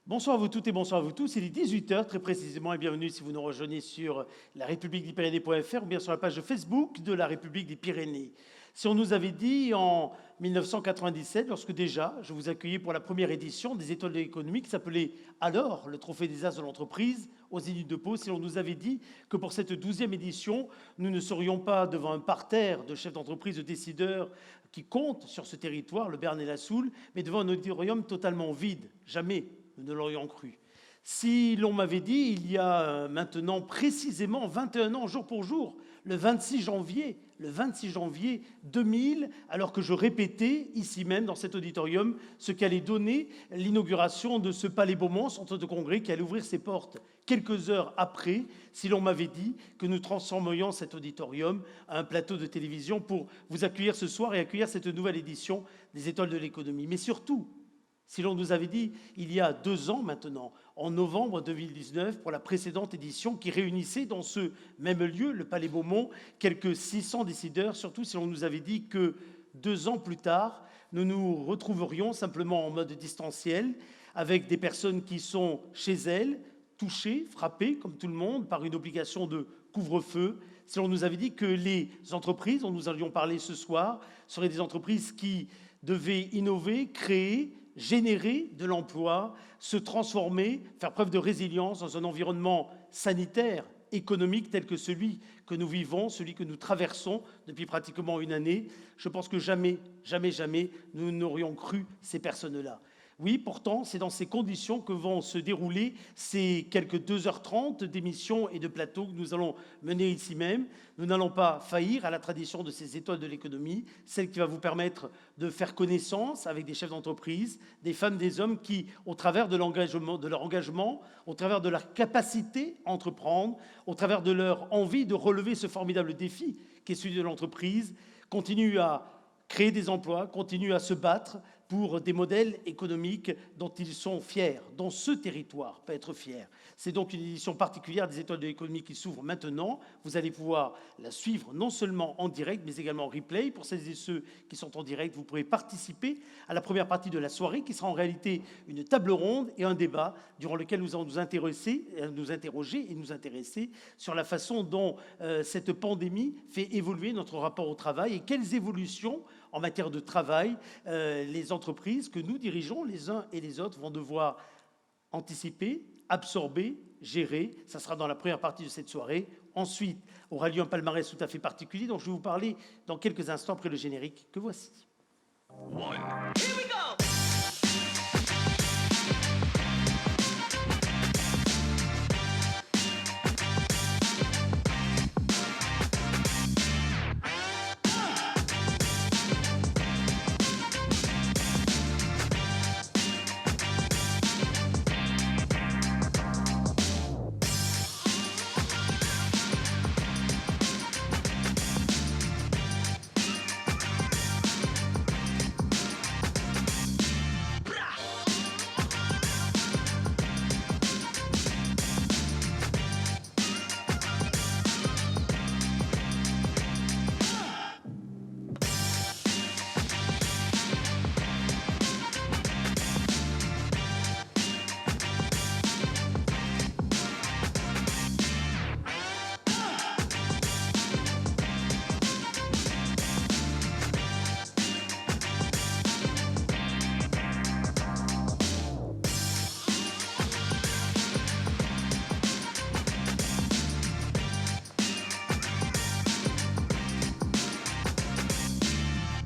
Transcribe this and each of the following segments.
Bonsoir à vous toutes et bonsoir à vous tous. Il est 18 heures très précisément et bienvenue si vous nous rejoignez sur la République des Pyrénées.fr ou bien sur la page Facebook de la République des Pyrénées. Si on nous avait dit en 1997, lorsque déjà je vous accueillais pour la première édition des Étoiles de l'économie qui s'appelait alors le Trophée des As de l'entreprise aux Zénith de Pau, si on nous avait dit que pour cette 12e édition, nous ne serions pas devant un parterre de chefs d'entreprise, de décideurs qui comptent sur ce territoire, le Béarn et la Soule, mais devant un auditorium totalement vide, jamais nous ne l'aurions cru. Si l'on m'avait dit, il y a maintenant précisément 21 ans, jour pour jour, le 26 janvier 2000, alors que je répétais ici même dans cet auditorium ce qu'allait donner l'inauguration de ce Palais Beaumont, centre de congrès qui allait ouvrir ses portes quelques heures après, si l'on m'avait dit que nous transformerions cet auditorium à un plateau de télévision pour vous accueillir ce soir et accueillir cette nouvelle édition des Étoiles de l'économie. Mais surtout, si l'on nous avait dit, il y a 2 ans maintenant, en novembre 2019, pour la précédente édition qui réunissait dans ce même lieu, le Palais Beaumont, quelques 600 décideurs, surtout si l'on nous avait dit que 2 ans plus tard, nous nous retrouverions simplement en mode distanciel, avec des personnes qui sont chez elles, touchées, frappées, comme tout le monde, par une obligation de couvre-feu. Si l'on nous avait dit que les entreprises dont nous allions parler ce soir seraient des entreprises qui devaient innover, créer, générer de l'emploi, se transformer, faire preuve de résilience dans un environnement sanitaire, économique tel que celui que nous vivons, celui que nous traversons depuis pratiquement une année. Je pense que jamais, jamais, jamais, nous n'aurions cru ces personnes-là. Oui, pourtant, c'est dans ces conditions que vont se dérouler ces quelques 2h30 d'émissions et de plateaux que nous allons mener ici même. Nous n'allons pas faillir à la tradition de ces étoiles de l'économie, celle qui va vous permettre de faire connaissance avec des chefs d'entreprise, des femmes, des hommes qui, au travers de leur engagement, au travers de leur capacité à entreprendre, au travers de leur envie de relever ce formidable défi qui est celui de l'entreprise, continuent à créer des emplois, continuent à se battre pour des modèles économiques dont ils sont fiers, dont ce territoire peut être fier. C'est donc une édition particulière des Étoiles de l'économie qui s'ouvre maintenant. Vous allez pouvoir la suivre non seulement en direct, mais également en replay. Pour celles et ceux qui sont en direct, vous pourrez participer à la première partie de la soirée, qui sera en réalité une table ronde et un débat durant lequel nous allons nous interroger et nous intéresser sur la façon dont cette pandémie fait évoluer notre rapport au travail et quelles évolutions en matière de travail, les entreprises que nous dirigeons, les uns et les autres, vont devoir anticiper, absorber, gérer. Ça sera dans la première partie de cette soirée. Ensuite, aura lieu un palmarès tout à fait particulier dont je vais vous parler dans quelques instants après le générique que voici. One. Here we go.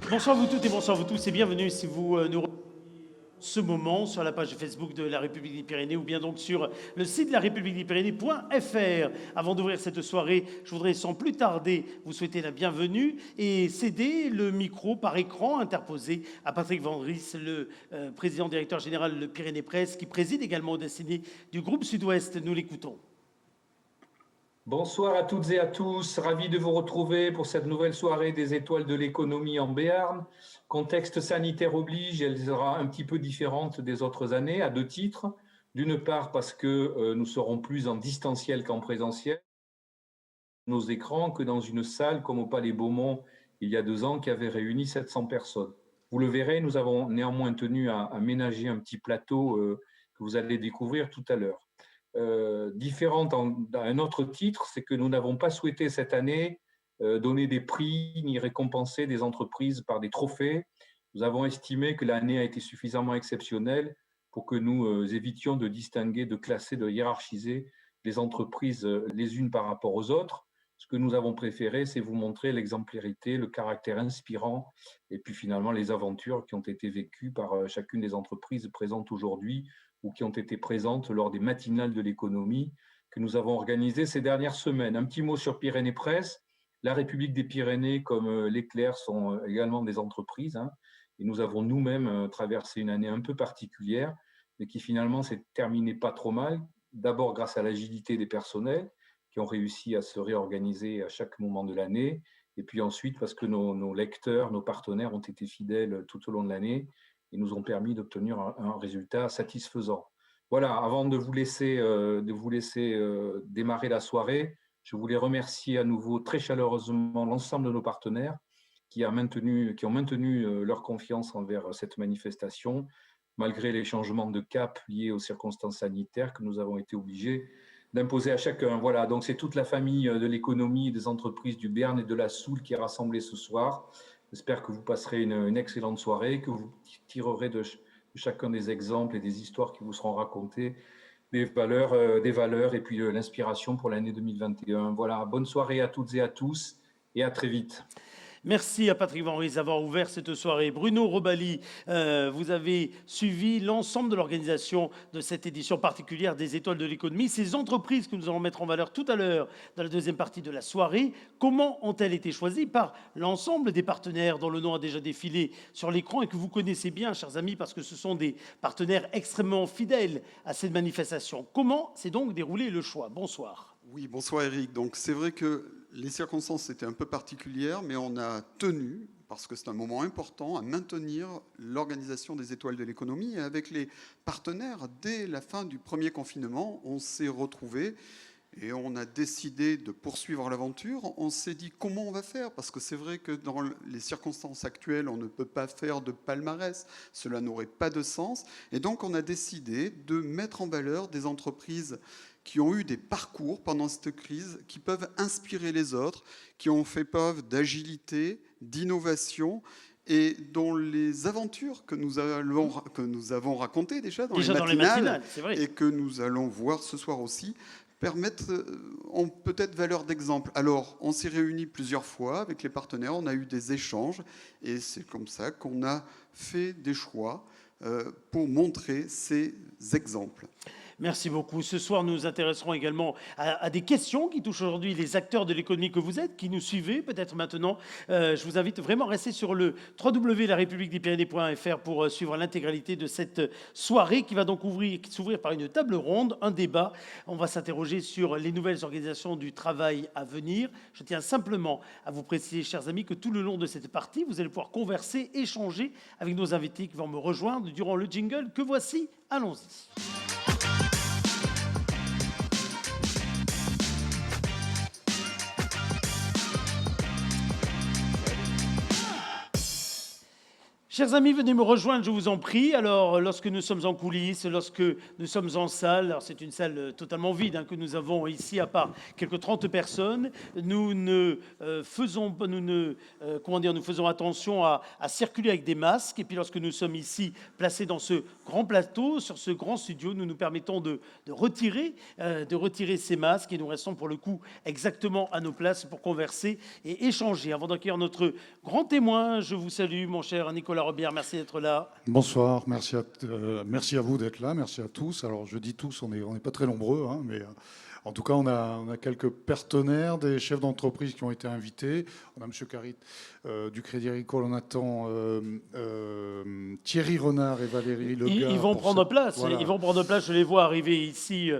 Bonsoir vous toutes et bonsoir vous tous et bienvenue si vous nous rejoignez ce moment sur la page Facebook de la République des Pyrénées ou bien donc sur le site de la République des Pyrénées.fr. Avant d'ouvrir cette soirée, je voudrais sans plus tarder vous souhaiter la bienvenue et céder le micro par écran interposé à Patrick Vandris, le président directeur général de Pyrénées Presse, qui préside également au destiné du groupe Sud-Ouest. Nous l'écoutons. Bonsoir à toutes et à tous, ravi de vous retrouver pour cette nouvelle soirée des Étoiles de l'économie en Béarn. Contexte sanitaire oblige, elle sera un petit peu différente des autres années à 2 titres. D'une part parce que nous serons plus en distanciel qu'en présentiel, nos écrans, que dans une salle comme au Palais Beaumont il y a 2 ans qui avait réuni 700 personnes. Vous le verrez, nous avons néanmoins tenu à aménager un petit plateau que que vous allez découvrir tout à l'heure. Différente à un autre titre, c'est que nous n'avons pas souhaité cette année donner des prix ni récompenser des entreprises par des trophées. Nous avons estimé que l'année a été suffisamment exceptionnelle pour que nous évitions de distinguer, de classer, de hiérarchiser les entreprises les unes par rapport aux autres. Ce que nous avons préféré, c'est vous montrer l'exemplarité, le caractère inspirant et puis finalement les aventures qui ont été vécues par chacune des entreprises présentes aujourd'hui ou qui ont été présentes lors des matinales de l'économie que nous avons organisées ces dernières semaines. Un petit mot sur Pyrénées Presse. La République des Pyrénées, comme l'Éclair, sont également des entreprises. Et nous avons nous-mêmes traversé une année un peu particulière, mais qui finalement s'est terminée pas trop mal. D'abord grâce à l'agilité des personnels qui ont réussi à se réorganiser à chaque moment de l'année. Et puis ensuite, parce que nos lecteurs, nos partenaires ont été fidèles tout au long de l'année et nous ont permis d'obtenir un résultat satisfaisant. Voilà, avant de vous laisser démarrer la soirée, je voulais remercier à nouveau très chaleureusement l'ensemble de nos partenaires qui ont maintenu leur confiance envers cette manifestation, malgré les changements de cap liés aux circonstances sanitaires que nous avons été obligés d'imposer à chacun. Voilà, donc c'est toute la famille de l'économie et des entreprises du Béarn et de la Soule qui est rassemblée ce soir. J'espère que vous passerez une excellente soirée, que vous tirerez de chacun des exemples et des histoires qui vous seront racontées, des valeurs et puis l'inspiration pour l'année 2021. Voilà, bonne soirée à toutes et à tous et à très vite. Merci à Patrick Van Ries d'avoir ouvert cette soirée. Bruno Robali, vous avez suivi l'ensemble de l'organisation de cette édition particulière des Étoiles de l'économie. Ces entreprises que nous allons mettre en valeur tout à l'heure dans la deuxième partie de la soirée, comment ont-elles été choisies par l'ensemble des partenaires dont le nom a déjà défilé sur l'écran et que vous connaissez bien, chers amis, parce que ce sont des partenaires extrêmement fidèles à cette manifestation. Comment s'est donc déroulé le choix? Bonsoir. Oui, bonsoir Eric. Donc c'est vrai que les circonstances étaient un peu particulières, mais on a tenu, parce que c'est un moment important, à maintenir l'organisation des Étoiles de l'économie. Et avec les partenaires, dès la fin du premier confinement, on s'est retrouvés et on a décidé de poursuivre l'aventure. On s'est dit comment on va faire, parce que c'est vrai que dans les circonstances actuelles, on ne peut pas faire de palmarès, cela n'aurait pas de sens. Et donc on a décidé de mettre en valeur des entreprises qui ont eu des parcours pendant cette crise, qui peuvent inspirer les autres, qui ont fait preuve d'agilité, d'innovation, et dont les aventures que nous avons racontées déjà dans les matinales c'est vrai. Et que nous allons voir ce soir aussi, ont peut-être valeur d'exemple. Alors, on s'est réunis plusieurs fois avec les partenaires, on a eu des échanges, et c'est comme ça qu'on a fait des choix pour montrer ces exemples. Merci beaucoup. Ce soir, nous nous intéresserons également à des questions qui touchent aujourd'hui les acteurs de l'économie que vous êtes, qui nous suivez peut-être maintenant. Je vous invite vraiment à rester sur le www.larepubliquedespyrénées.fr pour suivre l'intégralité de cette soirée qui va donc s'ouvrir par une table ronde, un débat. On va s'interroger sur les nouvelles organisations du travail à venir. Je tiens simplement à vous préciser, chers amis, que tout le long de cette partie, vous allez pouvoir converser, échanger avec nos invités qui vont me rejoindre durant le jingle que voici. Allons-y. Chers amis, venez me rejoindre, je vous en prie. Alors, lorsque nous sommes en coulisses, lorsque nous sommes en salle, alors c'est une salle totalement vide que nous avons ici, à part quelques 30 personnes, nous faisons attention à circuler avec des masques. Et puis, lorsque nous sommes ici, placés dans ce grand plateau, sur ce grand studio, nous nous permettons de retirer ces masques et nous restons pour le coup exactement à nos places pour converser et échanger. Avant d'accueillir notre grand témoin, je vous salue, mon cher Nicolas Robillard, merci d'être là. Bonsoir, merci à vous d'être là, merci à tous. Alors je dis tous, on n'est pas très nombreux, mais en tout cas on a quelques partenaires, des chefs d'entreprise qui ont été invités. On a M. Carit du Crédit Agricole, on attend Thierry Renard et Valérie Legard. Ils vont prendre place, voilà. Ils vont prendre place, je les vois arriver ici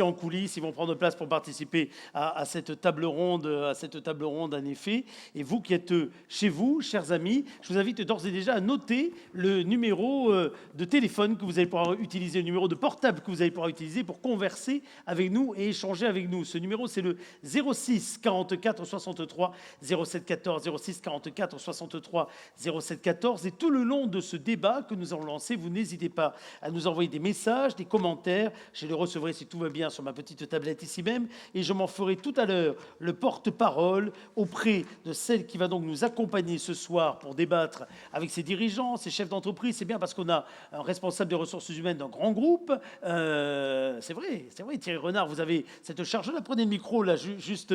en coulisses, ils vont prendre place pour participer à cette table ronde, en effet. Et vous qui êtes chez vous, chers amis, je vous invite d'ores et déjà à noter le numéro de téléphone que vous allez pouvoir utiliser, le numéro de portable que vous allez pouvoir utiliser pour converser avec nous et échanger échanger avec nous. Ce numéro, c'est le 06 44 63 07 14, 06 44 63 07 14. Et tout le long de ce débat que nous allons lancer, vous n'hésitez pas à nous envoyer des messages, des commentaires. Je les recevrai, si tout va bien, sur ma petite tablette ici même. Et je m'en ferai tout à l'heure le porte-parole auprès de celle qui va donc nous accompagner ce soir pour débattre avec ses dirigeants, ses chefs d'entreprise. C'est bien parce qu'on a un responsable des ressources humaines d'un grand groupe. C'est vrai, Thierry Renard, vous avez cette charge-là. Prenez le micro, là, juste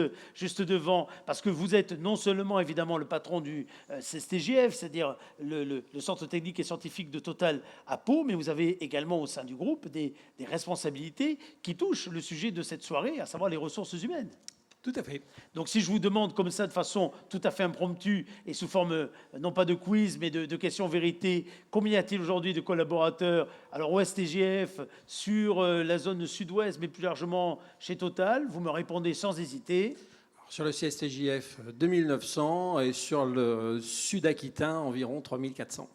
devant, parce que vous êtes non seulement, évidemment, le patron du CSTGF, c'est-à-dire le Centre technique et scientifique de Total à Pau, mais vous avez également au sein du groupe des responsabilités qui touchent le sujet de cette soirée, à savoir les ressources humaines. Tout à fait. Donc si je vous demande comme ça de façon tout à fait impromptue et sous forme non pas de quiz mais de questions vérité, combien y a-t-il aujourd'hui de collaborateurs alors au STGF, sur la zone sud-ouest mais plus largement chez Total? Vous me répondez sans hésiter. Alors, sur le CSTJF, 2900 et sur le sud-aquitain, environ 3400.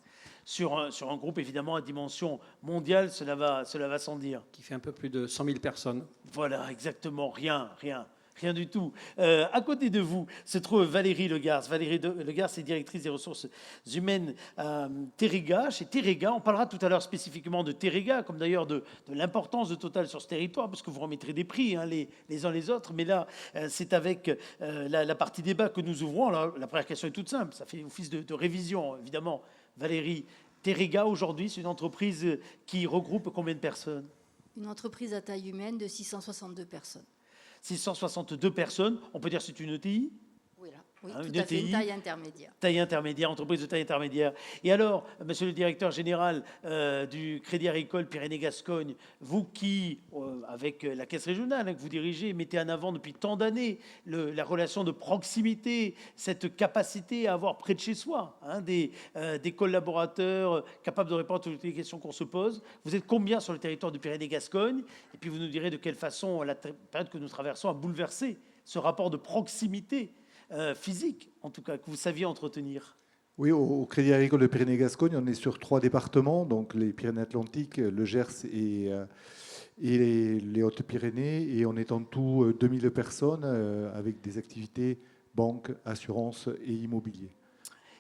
Sur un groupe évidemment à dimension mondiale, cela va sans dire. Qui fait un peu plus de 100 000 personnes. Voilà, exactement, rien du tout. À côté de vous se trouve Valérie Legars. Valérie Legars est directrice des ressources humaines à Terega. Chez Terega, on parlera tout à l'heure spécifiquement de Terega, comme d'ailleurs de l'importance de Total sur ce territoire, parce que vous remettrez des prix les uns les autres. Mais là, c'est avec la partie débat que nous ouvrons. Alors, la première question est toute simple. Ça fait office de révision, évidemment. Valérie, Terega, aujourd'hui, c'est une entreprise qui regroupe combien de personnes? Une entreprise à taille humaine de 662 personnes. 662 personnes, on peut dire que c'est une ETI? Oui, Hein, tout à fait, une taille intermédiaire. Taille intermédiaire, entreprise de taille intermédiaire. Et alors, monsieur le directeur général du Crédit Agricole Pyrénées-Gascogne, vous qui, avec la caisse régionale que vous dirigez, mettez en avant depuis tant d'années la relation de proximité, cette capacité à avoir près de chez soi des collaborateurs capables de répondre à toutes les questions qu'on se pose. Vous êtes combien sur le territoire du Pyrénées-Gascogne? Et puis vous nous direz de quelle façon la période que nous traversons a bouleversé ce rapport de proximité physique, en tout cas, que vous saviez entretenir. Oui, au Crédit Agricole de Pyrénées-Gascogne, on est sur 3 départements, donc les Pyrénées-Atlantiques, le Gers et les Hautes-Pyrénées, et on est en tout 2000 personnes avec des activités banque, assurance et immobilier.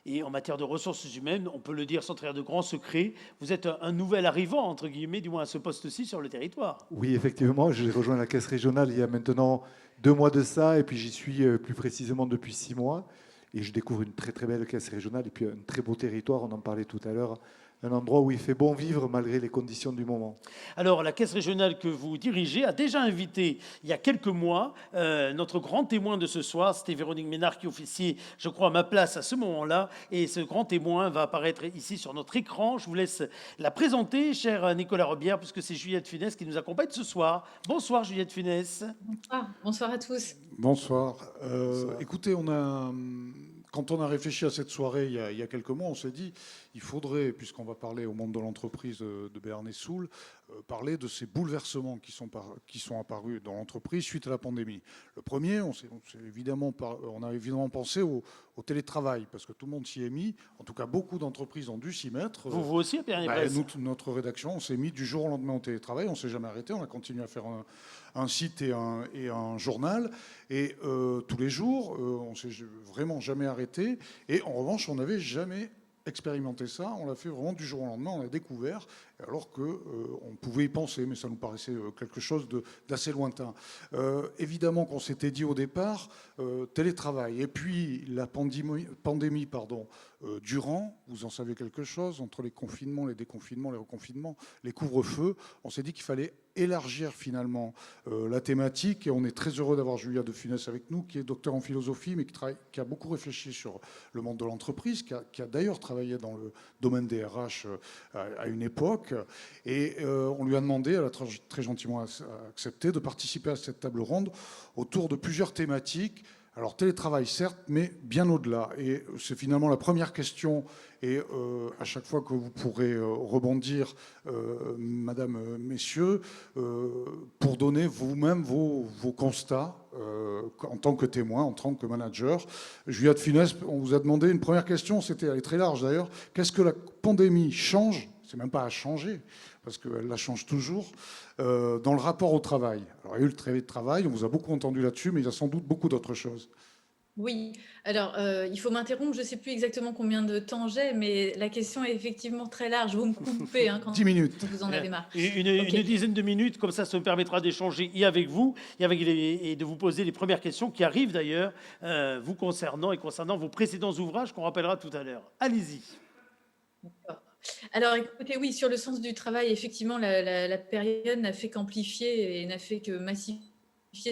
Et en matière de ressources humaines, on peut le dire sans trahir de grands secrets, vous êtes un nouvel arrivant, entre guillemets, du moins à ce poste-ci sur le territoire. Oui, effectivement, j'ai rejoint la caisse régionale il y a maintenant 2 mois de ça, et puis j'y suis plus précisément depuis 6 mois. Et je découvre une très très belle caisse régionale, et puis un très beau territoire, on en parlait tout à l'heure, un endroit où il fait bon vivre malgré les conditions du moment. Alors, la caisse régionale que vous dirigez a déjà invité, il y a quelques mois, notre grand témoin de ce soir, c'était Véronique Ménard qui officiait, je crois, à ma place à ce moment-là. Et ce grand témoin va apparaître ici sur notre écran. Je vous laisse la présenter, cher Nicolas Robière, puisque c'est Juliette Funès qui nous accompagne ce soir. Bonsoir, Juliette Funès. Bonsoir à tous. Bonsoir. Écoutez, quand on a réfléchi à cette soirée il y a quelques mois, on s'est dit il faudrait, puisqu'on va parler au monde de l'entreprise de Béarn et Soul, parler de ces bouleversements qui sont apparus dans l'entreprise suite à la pandémie. Le premier, on a évidemment pensé au télétravail, parce que tout le monde s'y est mis. En tout cas, beaucoup d'entreprises ont dû s'y mettre. Vous aussi, Pierre-Yves Bresse. Notre rédaction, on s'est mis du jour au lendemain au télétravail. On ne s'est jamais arrêté. On a continué à faire un site et un journal. Et tous les jours, on ne s'est vraiment jamais arrêté. Et en revanche, on n'avait jamais expérimenté ça. On l'a fait vraiment du jour au lendemain. On l'a découvert, alors qu'on pouvait y penser, mais ça nous paraissait quelque chose d'assez lointain. Évidemment qu'on s'était dit au départ, télétravail. Et puis la pandémie durant, vous en savez quelque chose, entre les confinements, les déconfinements, les reconfinements, les couvre-feux, on s'est dit qu'il fallait élargir finalement la thématique. Et on est très heureux d'avoir Julia de Funès avec nous, qui est docteur en philosophie, mais qui a beaucoup réfléchi sur le monde de l'entreprise, qui a d'ailleurs travaillé dans le domaine des RH à une époque. Et on lui a demandé, elle a très gentiment accepté, de participer à cette table ronde autour de plusieurs thématiques. Alors télétravail certes, mais bien au-delà. Et c'est finalement la première question. Et à chaque fois que vous pourrez rebondir, madame, messieurs, pour donner vous-même vos constats en tant que témoin, en tant que manager. Juliette Funès, on vous a demandé une première question, elle est très large d'ailleurs. Qu'est-ce que la pandémie change, c'est même pas à changer, parce qu'elle la change toujours, dans le rapport au travail. Alors, il y a eu le télétravail, on vous a beaucoup entendu là-dessus, mais il y a sans doute beaucoup d'autres choses. Oui, alors il faut m'interrompre, je ne sais plus exactement combien de temps j'ai, mais la question est effectivement très large. Vous me coupez quand 10 minutes. vous en avez marre. Une dizaine de minutes, comme ça me permettra d'échanger et avec vous et de vous poser les premières questions qui arrivent d'ailleurs, vous concernant et concernant vos précédents ouvrages qu'on rappellera tout à l'heure. Allez-y. Alors écoutez, oui, sur le sens du travail, effectivement, la période n'a fait qu'amplifier et n'a fait que massifier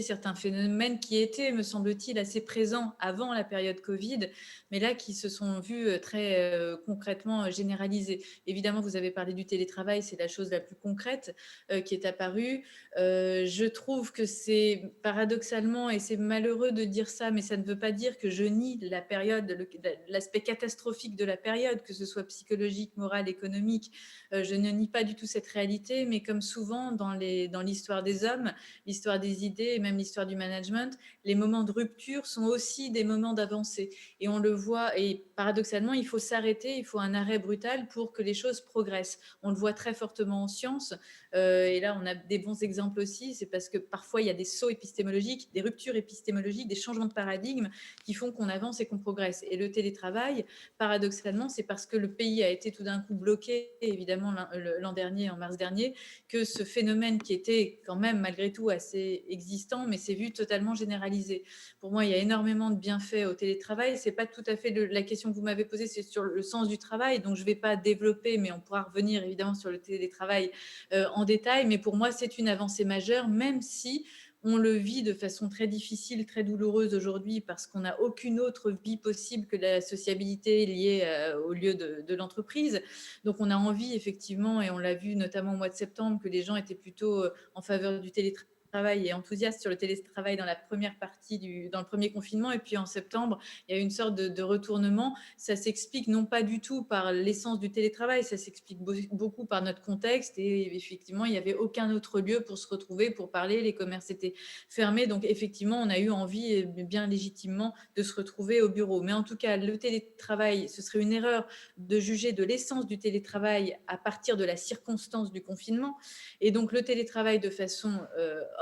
certains phénomènes qui étaient, me semble-t-il, assez présents avant la période Covid, mais là qui se sont vus très concrètement généralisés. Évidemment, vous avez parlé du télétravail, c'est la chose la plus concrète qui est apparue. Je trouve que c'est paradoxalement, et c'est malheureux de dire ça, mais ça ne veut pas dire que je nie la période, l'aspect catastrophique de la période, que ce soit psychologique, moral, économique. Je ne nie pas du tout cette réalité, mais comme souvent dans l'histoire des hommes, l'histoire des idées et même l'histoire du management, les moments de rupture sont aussi des moments d'avancée. Et on le voit, et paradoxalement, il faut s'arrêter, il faut un arrêt brutal pour que les choses progressent. On le voit très fortement en sciences, et là on a des bons exemples aussi, c'est parce que parfois il y a des sauts épistémologiques, des ruptures épistémologiques, des changements de paradigme qui font qu'on avance et qu'on progresse. Et le télétravail, paradoxalement, c'est parce que le pays a été tout d'un coup bloqué, évidemment l'an dernier, en mars dernier, que ce phénomène qui était quand même malgré tout assez existant, mais s'est vu totalement généralisé. Pour moi, il y a énormément de bienfaits au télétravail. C'est pas tout à fait la question que vous m'avez posée, c'est sur le sens du travail, donc je vais pas développer, mais on pourra revenir évidemment sur le télétravail en détail. Mais pour moi, c'est une avancée majeure, même si on le vit de façon très difficile, très douloureuse aujourd'hui, parce qu'on n'a aucune autre vie possible que la sociabilité liée au lieu de l'entreprise. Donc on a envie effectivement, et on l'a vu notamment au mois de septembre, que les gens étaient plutôt en faveur du télétravail et enthousiaste sur le télétravail dans la première partie dans le premier confinement. Et puis en septembre, il y a eu une sorte de retournement. Ça s'explique non pas du tout par l'essence du télétravail, ça s'explique beaucoup par notre contexte. Et effectivement, il n'y avait aucun autre lieu pour se retrouver, pour parler. Les commerces étaient fermés. Donc effectivement, on a eu envie, bien légitimement, de se retrouver au bureau. Mais en tout cas, le télétravail, ce serait une erreur de juger de l'essence du télétravail à partir de la circonstance du confinement. Et donc le télétravail de façon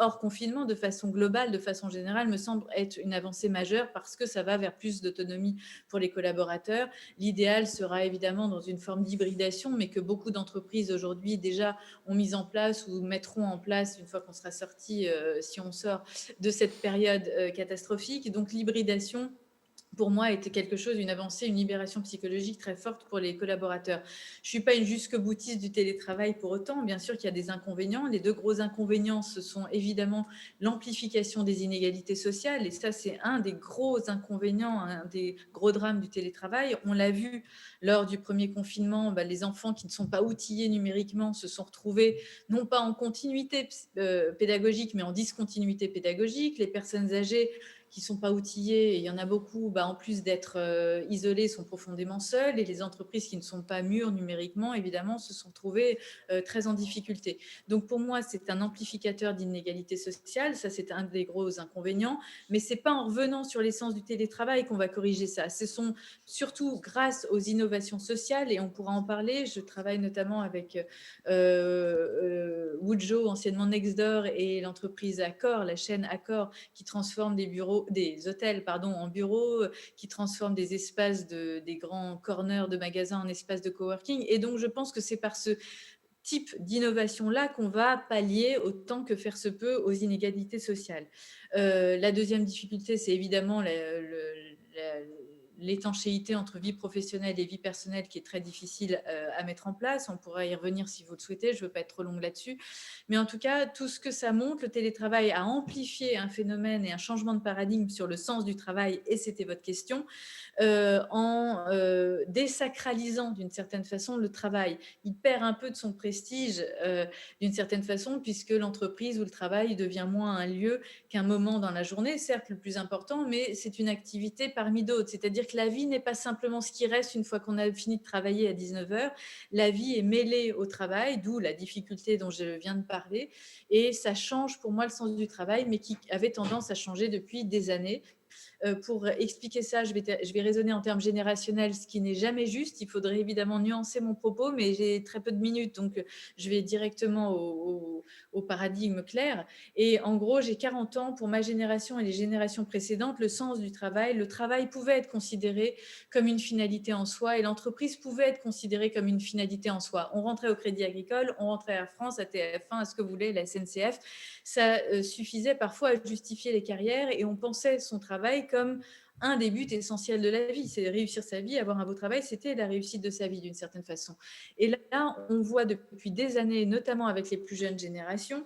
hors confinement, de façon globale, de façon générale, me semble être une avancée majeure parce que ça va vers plus d'autonomie pour les collaborateurs. L'idéal sera évidemment dans une forme d'hybridation, mais que beaucoup d'entreprises aujourd'hui déjà ont mis en place ou mettront en place une fois qu'on sera sorti, si on sort de cette période catastrophique. Donc l'hybridation, pour moi, était quelque chose, une avancée, une libération psychologique très forte pour les collaborateurs. Je ne suis pas une jusque-boutiste du télétravail pour autant. Bien sûr qu'il y a des inconvénients. Les deux gros inconvénients, ce sont évidemment l'amplification des inégalités sociales. Et ça, c'est un des gros inconvénients, un des gros drames du télétravail. On l'a vu lors du premier confinement, les enfants qui ne sont pas outillés numériquement se sont retrouvés non pas en continuité pédagogique, mais en discontinuité pédagogique. Les personnes âgées qui ne sont pas outillés, et il y en a beaucoup, en plus d'être isolés, sont profondément seuls, et les entreprises qui ne sont pas mûres numériquement, évidemment, se sont trouvées très en difficulté. Donc pour moi, c'est un amplificateur d'inégalité sociale, ça c'est un des gros inconvénients, mais ce n'est pas en revenant sur l'essence du télétravail qu'on va corriger ça. Ce sont surtout grâce aux innovations sociales, et on pourra en parler. Je travaille notamment avec Woodjo, anciennement Nextdoor, et l'entreprise Accor, la chaîne Accor, qui transforme des hôtels en bureaux, qui transforment des espaces des grands corners de magasins en espaces de coworking. Et donc, je pense que c'est par ce type d'innovation-là qu'on va pallier autant que faire se peut aux inégalités sociales. La deuxième difficulté, c'est évidemment l'étanchéité entre vie professionnelle et vie personnelle qui est très difficile à mettre en place. On pourra y revenir si vous le souhaitez, je ne veux pas être trop longue là-dessus. Mais en tout cas, tout ce que ça montre, le télétravail a amplifié un phénomène et un changement de paradigme sur le sens du travail, et c'était votre question, en désacralisant d'une certaine façon le travail. Il perd un peu de son prestige d'une certaine façon, puisque l'entreprise ou le travail devient moins un lieu qu'un moment dans la journée, certes le plus important, mais c'est une activité parmi d'autres. C'est-à-dire que la vie n'est pas simplement ce qui reste une fois qu'on a fini de travailler à 19h. La vie est mêlée au travail, d'où la difficulté dont je viens de parler. Et ça change pour moi le sens du travail, mais qui avait tendance à changer depuis des années. Pour expliquer ça, je vais raisonner en termes générationnels, ce qui n'est jamais juste. Il faudrait évidemment nuancer mon propos, mais j'ai très peu de minutes, donc je vais directement au paradigme clair. Et en gros, j'ai 40 ans. Pour ma génération et les générations précédentes, le sens du travail, le travail pouvait être considéré comme une finalité en soi et l'entreprise pouvait être considérée comme une finalité en soi. On rentrait au Crédit Agricole, on rentrait à Air France, à TF1, à ce que vous voulez, la SNCF. Ça suffisait parfois à justifier les carrières et on pensait son travail comme un des buts essentiels de la vie, c'est réussir sa vie, avoir un beau travail, c'était la réussite de sa vie d'une certaine façon. Et là, on voit depuis des années, notamment avec les plus jeunes générations,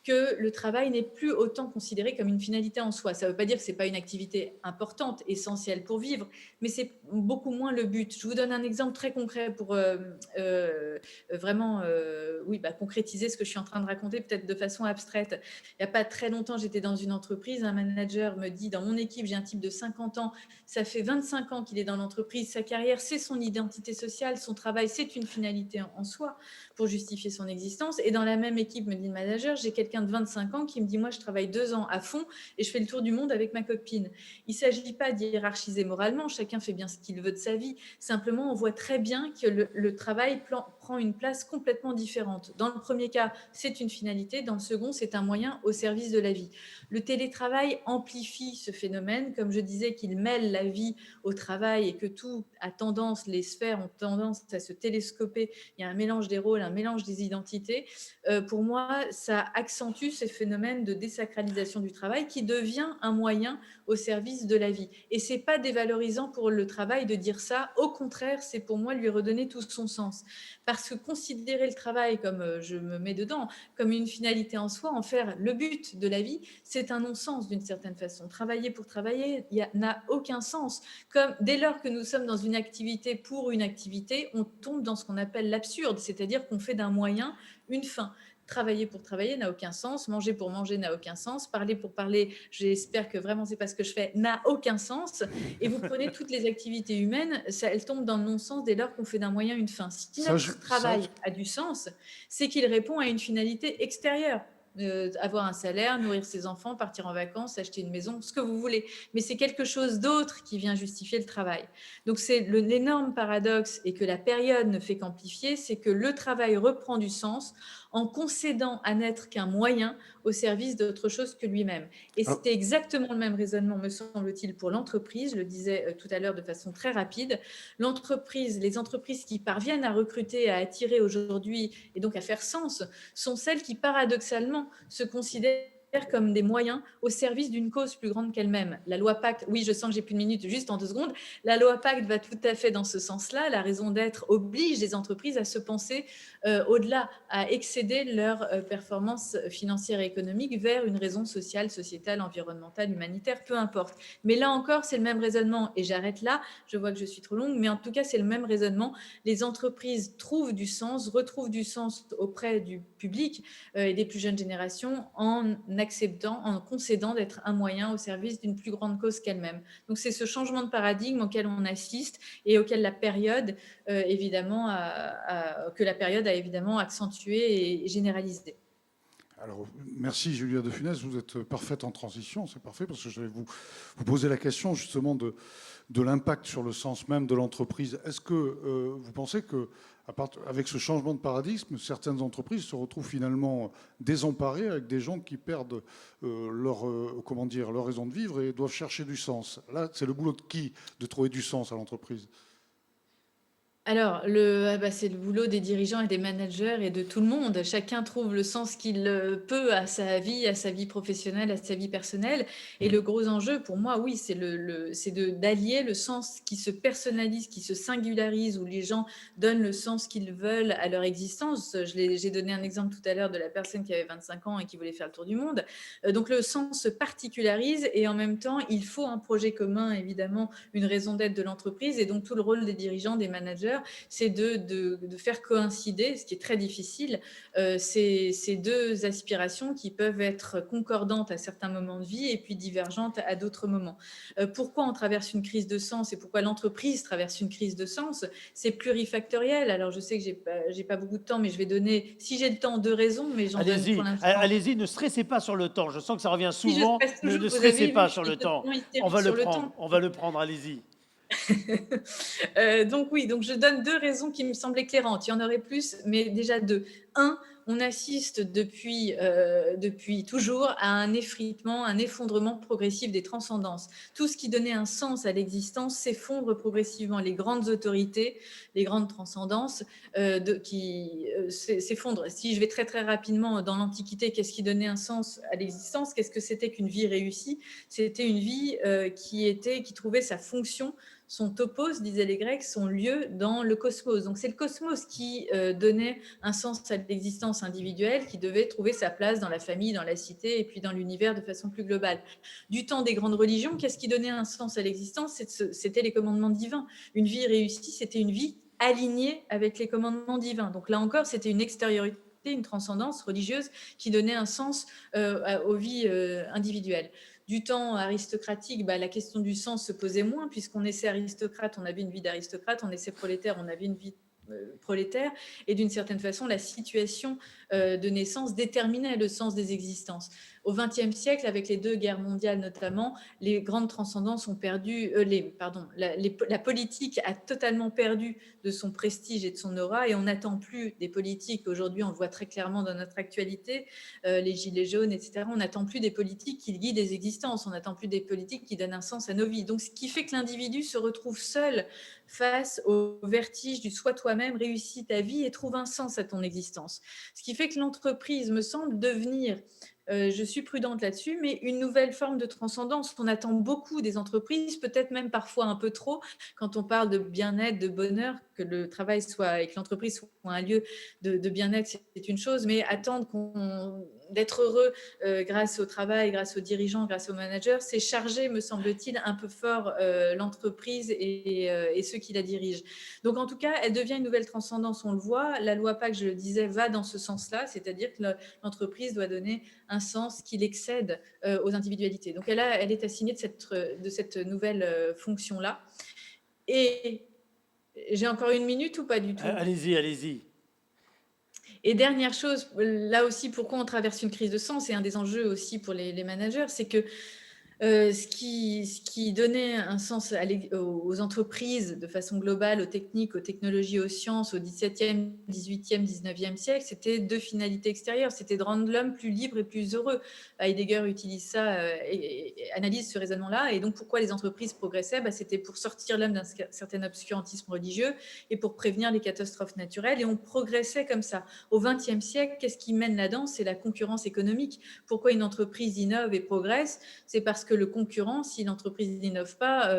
que le travail n'est plus autant considéré comme une finalité en soi. Ça ne veut pas dire que ce n'est pas une activité importante, essentielle pour vivre, mais c'est beaucoup moins le but. Je vous donne un exemple très concret pour vraiment concrétiser ce que je suis en train de raconter, peut-être de façon abstraite. Il n'y a pas très longtemps, j'étais dans une entreprise, un manager me dit, dans mon équipe, j'ai un type de 50 ans, ça fait 25 ans qu'il est dans l'entreprise, sa carrière, c'est son identité sociale, son travail, c'est une finalité en soi pour justifier son existence. Et dans la même équipe, me dit le manager, j'ai quelqu'un de 25 ans qui me dit, moi, je travaille 2 ans à fond et je fais le tour du monde avec ma copine. Il ne s'agit pas d'hiérarchiser moralement, chacun fait bien ce qu'il veut de sa vie. Simplement, on voit très bien que le travail prend une place complètement différente. Dans le premier cas, c'est une finalité. Dans le second, c'est un moyen au service de la vie. Le télétravail amplifie ce phénomène. Comme je disais, qu'il mêle la vie au travail et que tout a tendance, les sphères ont tendance à se télescoper. Il y a un mélange des rôles, un mélange des identités. Pour moi, ça accentue ces phénomènes de désacralisation du travail qui devient un moyen au service de la vie. Et ce n'est pas dévalorisant pour le travail de dire ça. Au contraire, c'est pour moi lui redonner tout son sens. Parce que considérer le travail, comme je me mets dedans, comme une finalité en soi, en faire le but de la vie, c'est un non-sens d'une certaine façon. Travailler pour travailler n'a aucun sens. Comme dès lors que nous sommes dans une activité pour une activité, on tombe dans ce qu'on appelle l'absurde, c'est-à-dire qu'on fait d'un moyen une fin. Travailler pour travailler n'a aucun sens, manger pour manger n'a aucun sens, parler pour parler, j'espère que vraiment c'est pas ce que je fais, n'a aucun sens. Et vous prenez toutes les activités humaines, elles tombent dans le non-sens dès lors qu'on fait d'un moyen une fin. Si notre travail a du sens, c'est qu'il répond à une finalité extérieure. Avoir un salaire, nourrir ses enfants, partir en vacances, acheter une maison, ce que vous voulez. Mais c'est quelque chose d'autre qui vient justifier le travail. Donc c'est l'énorme paradoxe et que la période ne fait qu'amplifier, c'est que le travail reprend du sens en concédant à n'être qu'un moyen au service d'autre chose que lui-même. Et c'était exactement le même raisonnement, me semble-t-il, pour l'entreprise. Je le disais tout à l'heure de façon très rapide. Les entreprises qui parviennent à recruter, à attirer aujourd'hui et donc à faire sens, sont celles qui, paradoxalement, se considèrent comme des moyens au service d'une cause plus grande qu'elle-même. La loi Pacte, oui, je sens que j'ai plus de minutes, juste en 2 secondes, la loi Pacte va tout à fait dans ce sens-là. La raison d'être oblige les entreprises à se penser au-delà, à excéder leur performance financière et économique vers une raison sociale, sociétale, environnementale, humanitaire, peu importe. Mais là encore, c'est le même raisonnement, et j'arrête là, je vois que je suis trop longue, mais en tout cas, c'est le même raisonnement. Les entreprises trouvent du sens, retrouvent du sens auprès du public et des plus jeunes générations en acceptant, en concédant d'être un moyen au service d'une plus grande cause qu'elle-même. Donc c'est ce changement de paradigme auquel on assiste et auquel la période, que la période a évidemment accentué et généralisé. Alors, merci Julia de Funès, vous êtes parfaite en transition, c'est parfait, parce que je vais vous poser la question justement de l'impact sur le sens même de l'entreprise. Est-ce que vous pensez que, avec ce changement de paradigme, certaines entreprises se retrouvent finalement désemparées avec des gens qui perdent leur raison de vivre et doivent chercher du sens? Là, c'est le boulot de qui de trouver du sens à l'entreprise? Alors, c'est le boulot des dirigeants et des managers et de tout le monde. Chacun trouve le sens qu'il peut à sa vie professionnelle, à sa vie personnelle. Et le gros enjeu, pour moi, oui, c'est d'allier le sens qui se personnalise, qui se singularise, où les gens donnent le sens qu'ils veulent à leur existence. J'ai donné un exemple tout à l'heure de la personne qui avait 25 ans et qui voulait faire le tour du monde. Donc, le sens se particularise et en même temps, il faut un projet commun, évidemment, une raison d'être de l'entreprise. Et donc, tout le rôle des dirigeants, des managers, l'heure, c'est de faire coïncider, ce qui est très difficile, ces deux aspirations qui peuvent être concordantes à certains moments de vie et puis divergentes à d'autres moments. Pourquoi on traverse une crise de sens et pourquoi l'entreprise traverse une crise de sens? C'est plurifactoriel. Alors, je sais que j'ai pas beaucoup de temps, mais je vais donner, si j'ai le temps, 2 raisons, mais j'en donne Allez-y, pour l'instant. allez-y, ne stressez pas sur le temps. Je sens que ça revient Si, je souvent. stresse toujours, Ne vous stressez avez vu, pas je sur suis le temps. totalement hystérique On va le sur le prendre. temps. On va le prendre. Allez-y. Donc oui, donc je donne 2 raisons qui me semblent éclairantes. Il y en aurait plus, mais déjà 2. 1, on assiste depuis toujours à un effritement, un effondrement progressif des transcendances. Tout ce qui donnait un sens à l'existence s'effondre progressivement. Les grandes autorités, les grandes transcendances s'effondrent. Si je vais très très rapidement dans l'Antiquité, qu'est-ce qui donnait un sens à l'existence? Qu'est-ce que c'était qu'une vie réussie? C'était une vie qui trouvait sa fonction, son topos, disaient les Grecs, son lieu dans le cosmos. Donc c'est le cosmos qui donnait un sens à l'existence individuelle, qui devait trouver sa place dans la famille, dans la cité et puis dans l'univers de façon plus globale. Du temps des grandes religions, qu'est-ce qui donnait un sens à l'existence? C'était les commandements divins. Une vie réussie, c'était une vie alignée avec les commandements divins. Donc là encore, c'était une extériorité, une transcendance religieuse qui donnait un sens aux vies individuelles. Du temps aristocratique, la question du sens se posait moins, puisqu'on naissait aristocrate, on avait une vie d'aristocrate, on naissait prolétaire, on avait une vie prolétaire, et d'une certaine façon, la situation de naissance déterminait le sens des existences. Au XXe siècle, avec les 2 guerres mondiales notamment, les grandes transcendances ont perdu, la politique a totalement perdu de son prestige et de son aura, et on n'attend plus des politiques, aujourd'hui on le voit très clairement dans notre actualité, les gilets jaunes, etc., on n'attend plus des politiques qui guident des existences, on n'attend plus des politiques qui donnent un sens à nos vies. Donc ce qui fait que l'individu se retrouve seul face au vertige du soi toi-même, réussis ta vie et trouve un sens à ton existence. Ce qui fait que l'entreprise me semble devenir, je suis prudente là-dessus, mais une nouvelle forme de transcendance. On attend beaucoup des entreprises, peut-être même parfois un peu trop, quand on parle de bien-être, de bonheur, que le travail soit et que l'entreprise soit un lieu de bien-être, c'est une chose, mais attendre d'être heureux grâce au travail, grâce aux dirigeants, grâce aux managers, c'est charger, me semble-t-il, un peu fort l'entreprise et ceux qui la dirigent. Donc en tout cas, elle devient une nouvelle transcendance, on le voit. La loi PACTE, je le disais, va dans ce sens-là, c'est-à-dire que l'entreprise doit donner un sens qui l'excède aux individualités. Donc elle est assignée de cette nouvelle fonction-là. Et j'ai encore 1 minute ou pas du tout? Allez-y, allez-y. Et dernière chose, là aussi, pourquoi on traverse une crise de sens, et un des enjeux aussi pour les managers, c'est que ce qui donnait un sens aux entreprises de façon globale, aux techniques, aux technologies, aux sciences, au XVIIe, XVIIIe, XIXe siècle, c'était 2 finalités extérieures. C'était de rendre l'homme plus libre et plus heureux. Heidegger utilise ça et analyse ce raisonnement-là. Et donc, pourquoi les entreprises progressaient? C'était pour sortir l'homme d'un certain obscurantisme religieux et pour prévenir les catastrophes naturelles. Et on progressait comme ça. Au XXe siècle, qu'est-ce qui mène là-dedans? C'est la concurrence économique. Pourquoi une entreprise innove et progresse? C'est parce que le concurrent, si l'entreprise n'innove pas,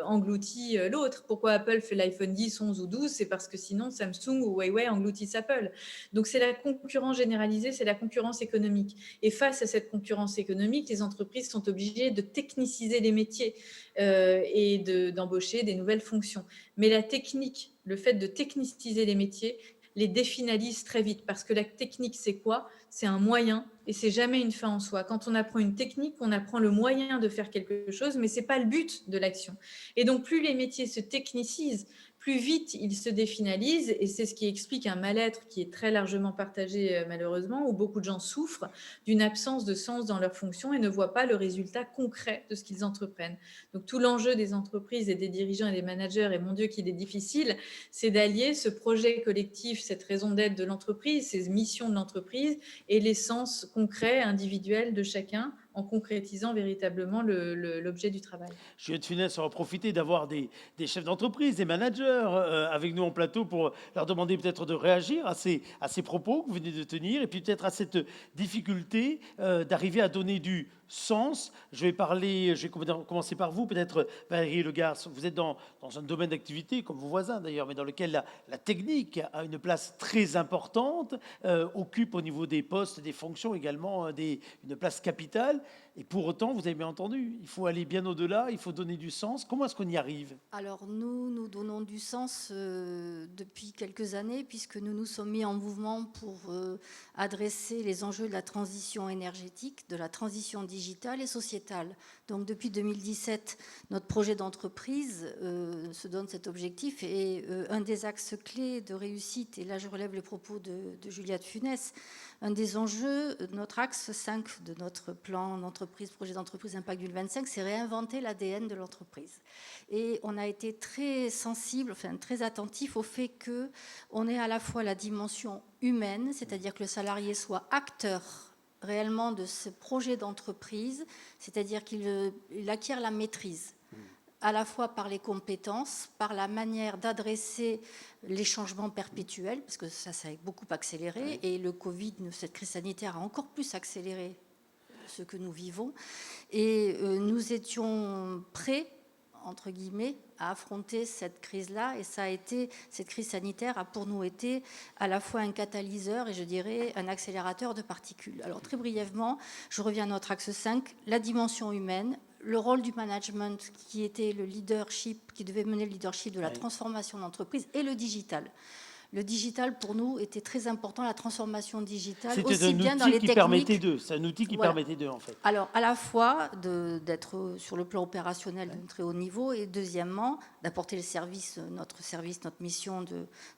engloutit l'autre. Pourquoi Apple fait l'iPhone 10, 11 ou 12? C'est parce que sinon Samsung ou Huawei engloutissent Apple. Donc c'est la concurrence généralisée, c'est la concurrence économique. Et face à cette concurrence économique, les entreprises sont obligées de techniciser les métiers et d'embaucher des nouvelles fonctions. Mais la technique, le fait de techniciser les métiers, les définalise très vite, parce que la technique, c'est quoi? C'est un moyen et c'est jamais une fin en soi. Quand on apprend une technique, on apprend le moyen de faire quelque chose, mais c'est pas le but de l'action. Et donc, plus les métiers se technicisent, plus vite ils se définalisent, et c'est ce qui explique un mal-être qui est très largement partagé malheureusement, où beaucoup de gens souffrent d'une absence de sens dans leur fonction et ne voient pas le résultat concret de ce qu'ils entreprennent. Donc tout l'enjeu des entreprises et des dirigeants et des managers, et mon Dieu qu'il est difficile, c'est d'allier ce projet collectif, cette raison d'être de l'entreprise, ces missions de l'entreprise, et l'essence concret, individuelle de chacun, en concrétisant véritablement l'objet du travail. Juliette Funès, on va profiter d'avoir des chefs d'entreprise, des managers avec nous en plateau pour leur demander peut-être de réagir à ces propos que vous venez de tenir, et puis peut-être à cette difficulté d'arriver à donner du sens. Je vais commencer par vous, peut-être Valérie Legarce. Vous êtes dans un domaine d'activité, comme vos voisins d'ailleurs, mais dans lequel la technique a une place très importante, occupe au niveau des postes, des fonctions également une place capitale. Et pour autant, vous avez bien entendu, il faut aller bien au-delà, il faut donner du sens. Comment est-ce qu'on y arrive? Alors nous donnons du sens depuis quelques années puisque nous nous sommes mis en mouvement pour adresser les enjeux de la transition énergétique, de la transition digitale et sociétale. Donc depuis 2017, notre projet d'entreprise se donne cet objectif et un des axes clés de réussite, et là je relève les propos de Julia de Funès, un des enjeux, notre axe 5 de notre plan d'entreprise, projet d'entreprise Impact 2025, c'est réinventer l'ADN de l'entreprise. Et on a été très sensible, enfin très attentif au fait qu'on ait à la fois la dimension humaine, c'est-à-dire que le salarié soit acteur réellement de ce projet d'entreprise, c'est-à-dire qu'il acquiert la maîtrise, à la fois par les compétences, par la manière d'adresser les changements perpétuels, parce que ça a beaucoup accéléré, et le Covid, cette crise sanitaire a encore plus accéléré ce que nous vivons. Et nous étions prêts, entre guillemets, à affronter cette crise-là, et cette crise sanitaire a pour nous été à la fois un catalyseur et je dirais un accélérateur de particules. Alors très brièvement, je reviens à notre axe 5, la dimension humaine, le rôle du management qui était le leadership, qui devait mener le leadership de la transformation d'entreprise, et le digital. Le digital, pour nous, était très important, la transformation digitale, aussi bien dans les techniques. C'est un outil qui Voilà. permettait d'eux, en fait. Alors, à la fois d'être sur le plan opérationnel d'un très haut niveau, et deuxièmement, d'apporter le service, notre mission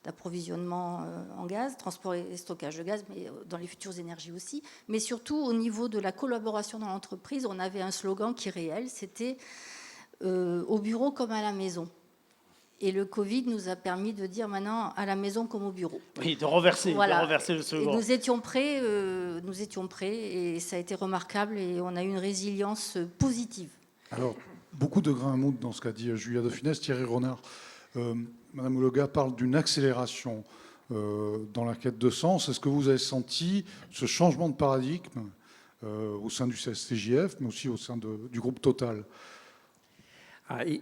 d'approvisionnement en gaz, transport et stockage de gaz, mais dans les futures énergies aussi. Mais surtout, au niveau de la collaboration dans l'entreprise, on avait un slogan qui est réel, c'était au bureau comme à la maison. Et le Covid nous a permis de dire maintenant à la maison comme au bureau. Oui, de renverser le slogan. Et nous étions prêts et ça a été remarquable et on a eu une résilience positive. Alors, beaucoup de grains à moudre dans ce qu'a dit Julia de Funès. Thierry Renard, Madame Hologa parle d'une accélération dans la quête de sens. Est-ce que vous avez senti ce changement de paradigme au sein du CSTJF, mais aussi au sein du groupe Total ?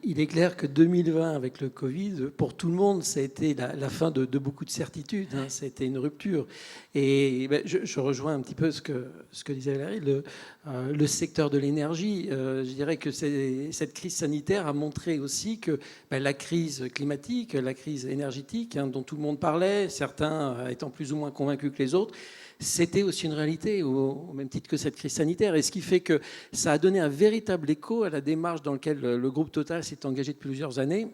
Il est clair que 2020, avec le Covid, pour tout le monde, ça a été la fin de beaucoup de certitudes. Ça a été une rupture. Et je rejoins un petit peu ce que disait Valérie, le secteur de l'énergie. Je dirais que cette crise sanitaire a montré aussi que la crise climatique, la crise énergétique, dont tout le monde parlait, certains étant plus ou moins convaincus que les autres, c'était aussi une réalité, au même titre que cette crise sanitaire. Et ce qui fait que ça a donné un véritable écho à la démarche dans laquelle le groupe Total s'est engagé depuis plusieurs années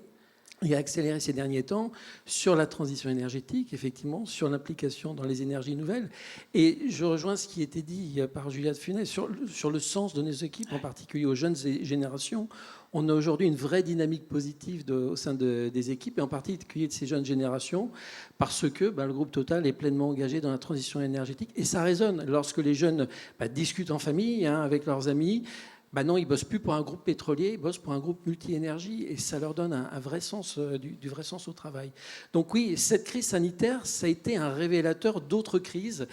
et a accéléré ces derniers temps sur la transition énergétique, effectivement, sur l'implication dans les énergies nouvelles. Et je rejoins ce qui était dit par Julia de Funès sur le sens de nos équipes, en particulier aux jeunes générations. On a aujourd'hui une vraie dynamique positive au sein des équipes, et en particulier de ces jeunes générations, parce que le groupe Total est pleinement engagé dans la transition énergétique. Et ça résonne lorsque les jeunes discutent en famille, avec leurs amis. Non, ils ne bossent plus pour un groupe pétrolier, ils bossent pour un groupe multi-énergie, et ça leur donne un vrai sens, du vrai sens au travail. Donc oui, cette crise sanitaire, ça a été un révélateur d'autres crises,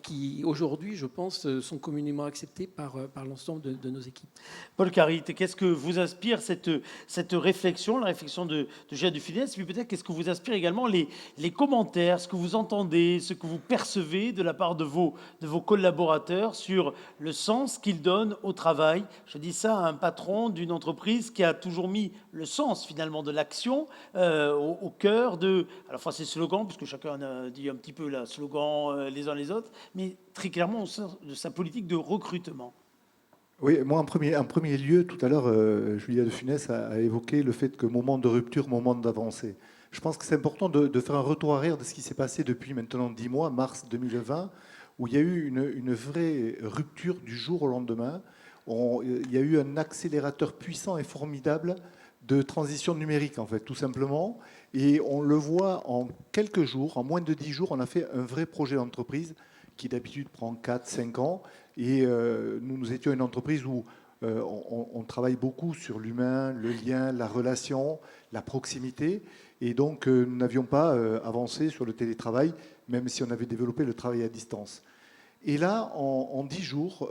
qui aujourd'hui, je pense, sont communément acceptées par l'ensemble de nos équipes. Paul Carrit, qu'est-ce que vous inspire cette réflexion, la réflexion de Julia de Funès, et puis peut-être qu'est-ce que vous inspire également les commentaires, ce que vous entendez, ce que vous percevez de la part de vos collaborateurs sur le sens qu'ils donnent au travail. Je dis ça à un patron d'une entreprise qui a toujours mis le sens finalement de l'action au cœur de, à la fois ses slogans, puisque chacun a dit un petit peu là, slogan les uns les autres, mais très clairement au sein de sa politique de recrutement. Oui, moi en premier lieu, tout à l'heure, Julia de Funès a évoqué le fait que moment de rupture, moment d'avancée. Je pense que c'est important de faire un retour arrière de ce qui s'est passé depuis maintenant 10 mois, mars 2020, où il y a eu une vraie rupture du jour au lendemain. Il y a eu un accélérateur puissant et formidable de transition numérique, en fait, tout simplement. Et on le voit en quelques jours, en moins de 10 jours, on a fait un vrai projet d'entreprise qui d'habitude prend 4-5 ans. Et nous étions une entreprise où on travaille beaucoup sur l'humain, le lien, la relation, la proximité. Et donc, nous n'avions pas avancé sur le télétravail, même si on avait développé le travail à distance. Et là, en 10 jours,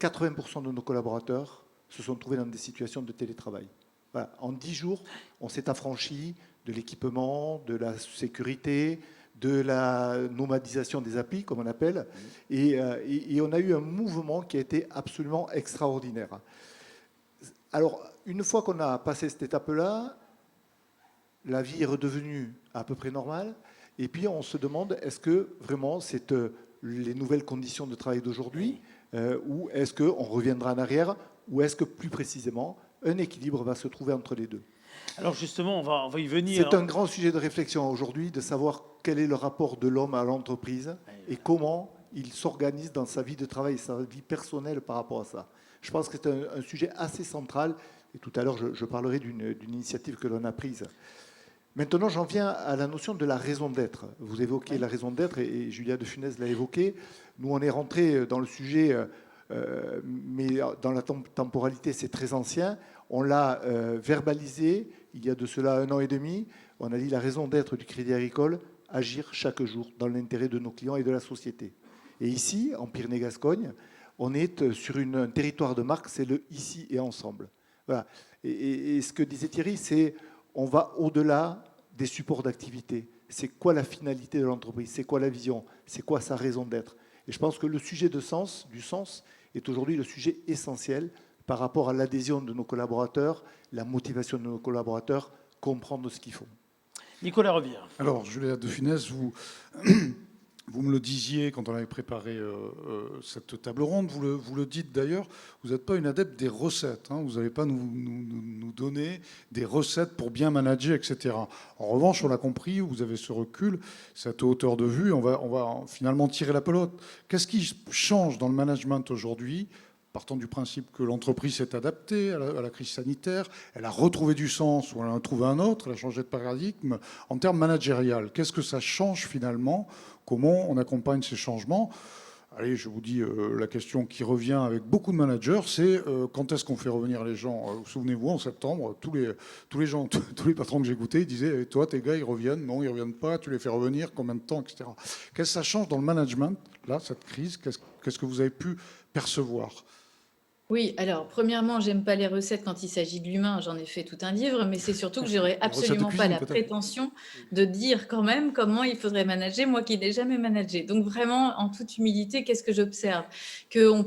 80% de nos collaborateurs se sont trouvés dans des situations de télétravail. Voilà. En 10 jours, on s'est affranchi de l'équipement, de la sécurité, de la nomadisation des applis, comme on appelle, et on a eu un mouvement qui a été absolument extraordinaire. Alors, une fois qu'on a passé cette étape-là, la vie est redevenue à peu près normale, et puis on se demande, est-ce que vraiment c'est les nouvelles conditions de travail d'aujourd'hui, ou est-ce qu'on reviendra en arrière, ou est-ce que plus précisément, un équilibre va se trouver entre les deux? Alors justement, on va y venir. C'est un grand sujet de réflexion aujourd'hui, de savoir quel est le rapport de l'homme à l'entreprise et comment il s'organise dans sa vie de travail et sa vie personnelle par rapport à ça. Je pense que c'est un sujet assez central, et tout à l'heure je parlerai d'une initiative que l'on a prise. Maintenant, j'en viens à la notion de la raison d'être. Vous évoquez la raison d'être, et Julia de Funès l'a évoqué. Nous, on est rentré dans le sujet, mais dans la temporalité, c'est très ancien. On l'a verbalisé il y a de cela 1 an et demi. On a dit la raison d'être du Crédit Agricole, agir chaque jour dans l'intérêt de nos clients et de la société. Et ici, en Pyrénées-Gascogne, on est sur un territoire de marque, c'est le ici et ensemble. Voilà. Et ce que disait Thierry, c'est on va au-delà des supports d'activité. C'est quoi la finalité de l'entreprise? C'est quoi la vision? C'est quoi sa raison d'être? Et je pense que le sujet du sens, est aujourd'hui le sujet essentiel par rapport à l'adhésion de nos collaborateurs, la motivation de nos collaborateurs, comprendre ce qu'ils font. Nicolas Revire. Alors, Julia de Funès, vous me le disiez quand on avait préparé cette table ronde, vous le dites d'ailleurs, vous n'êtes pas une adepte des recettes. Hein, vous n'allez pas nous donner des recettes pour bien manager, etc. En revanche, on l'a compris, vous avez ce recul, cette hauteur de vue, on va finalement tirer la pelote. Qu'est-ce qui change dans le management aujourd'hui, partant du principe que l'entreprise s'est adaptée à la crise sanitaire, elle a retrouvé du sens ou elle en a trouvé un autre, elle a changé de paradigme en termes managériels? Qu'est-ce que ça change finalement? Comment on accompagne ces changements? Allez, je vous dis la question qui revient avec beaucoup de managers, c'est quand est-ce qu'on fait revenir les gens? Souvenez-vous, en septembre, tous les gens, tous les patrons que j'ai écoutés, ils disaient, toi, tes gars, ils reviennent? Non, ils reviennent pas. Tu les fais revenir? Combien de temps, etc. Qu'est-ce que ça change dans le management, là, cette crise? Qu'est-ce que vous avez pu percevoir? Oui, alors premièrement, j'aime pas les recettes quand il s'agit de l'humain, j'en ai fait tout un livre, mais c'est surtout que j'aurais absolument pas la prétention de dire quand même comment il faudrait manager, moi qui n'ai jamais managé. Donc vraiment, en toute humilité, qu'est-ce que j'observe? On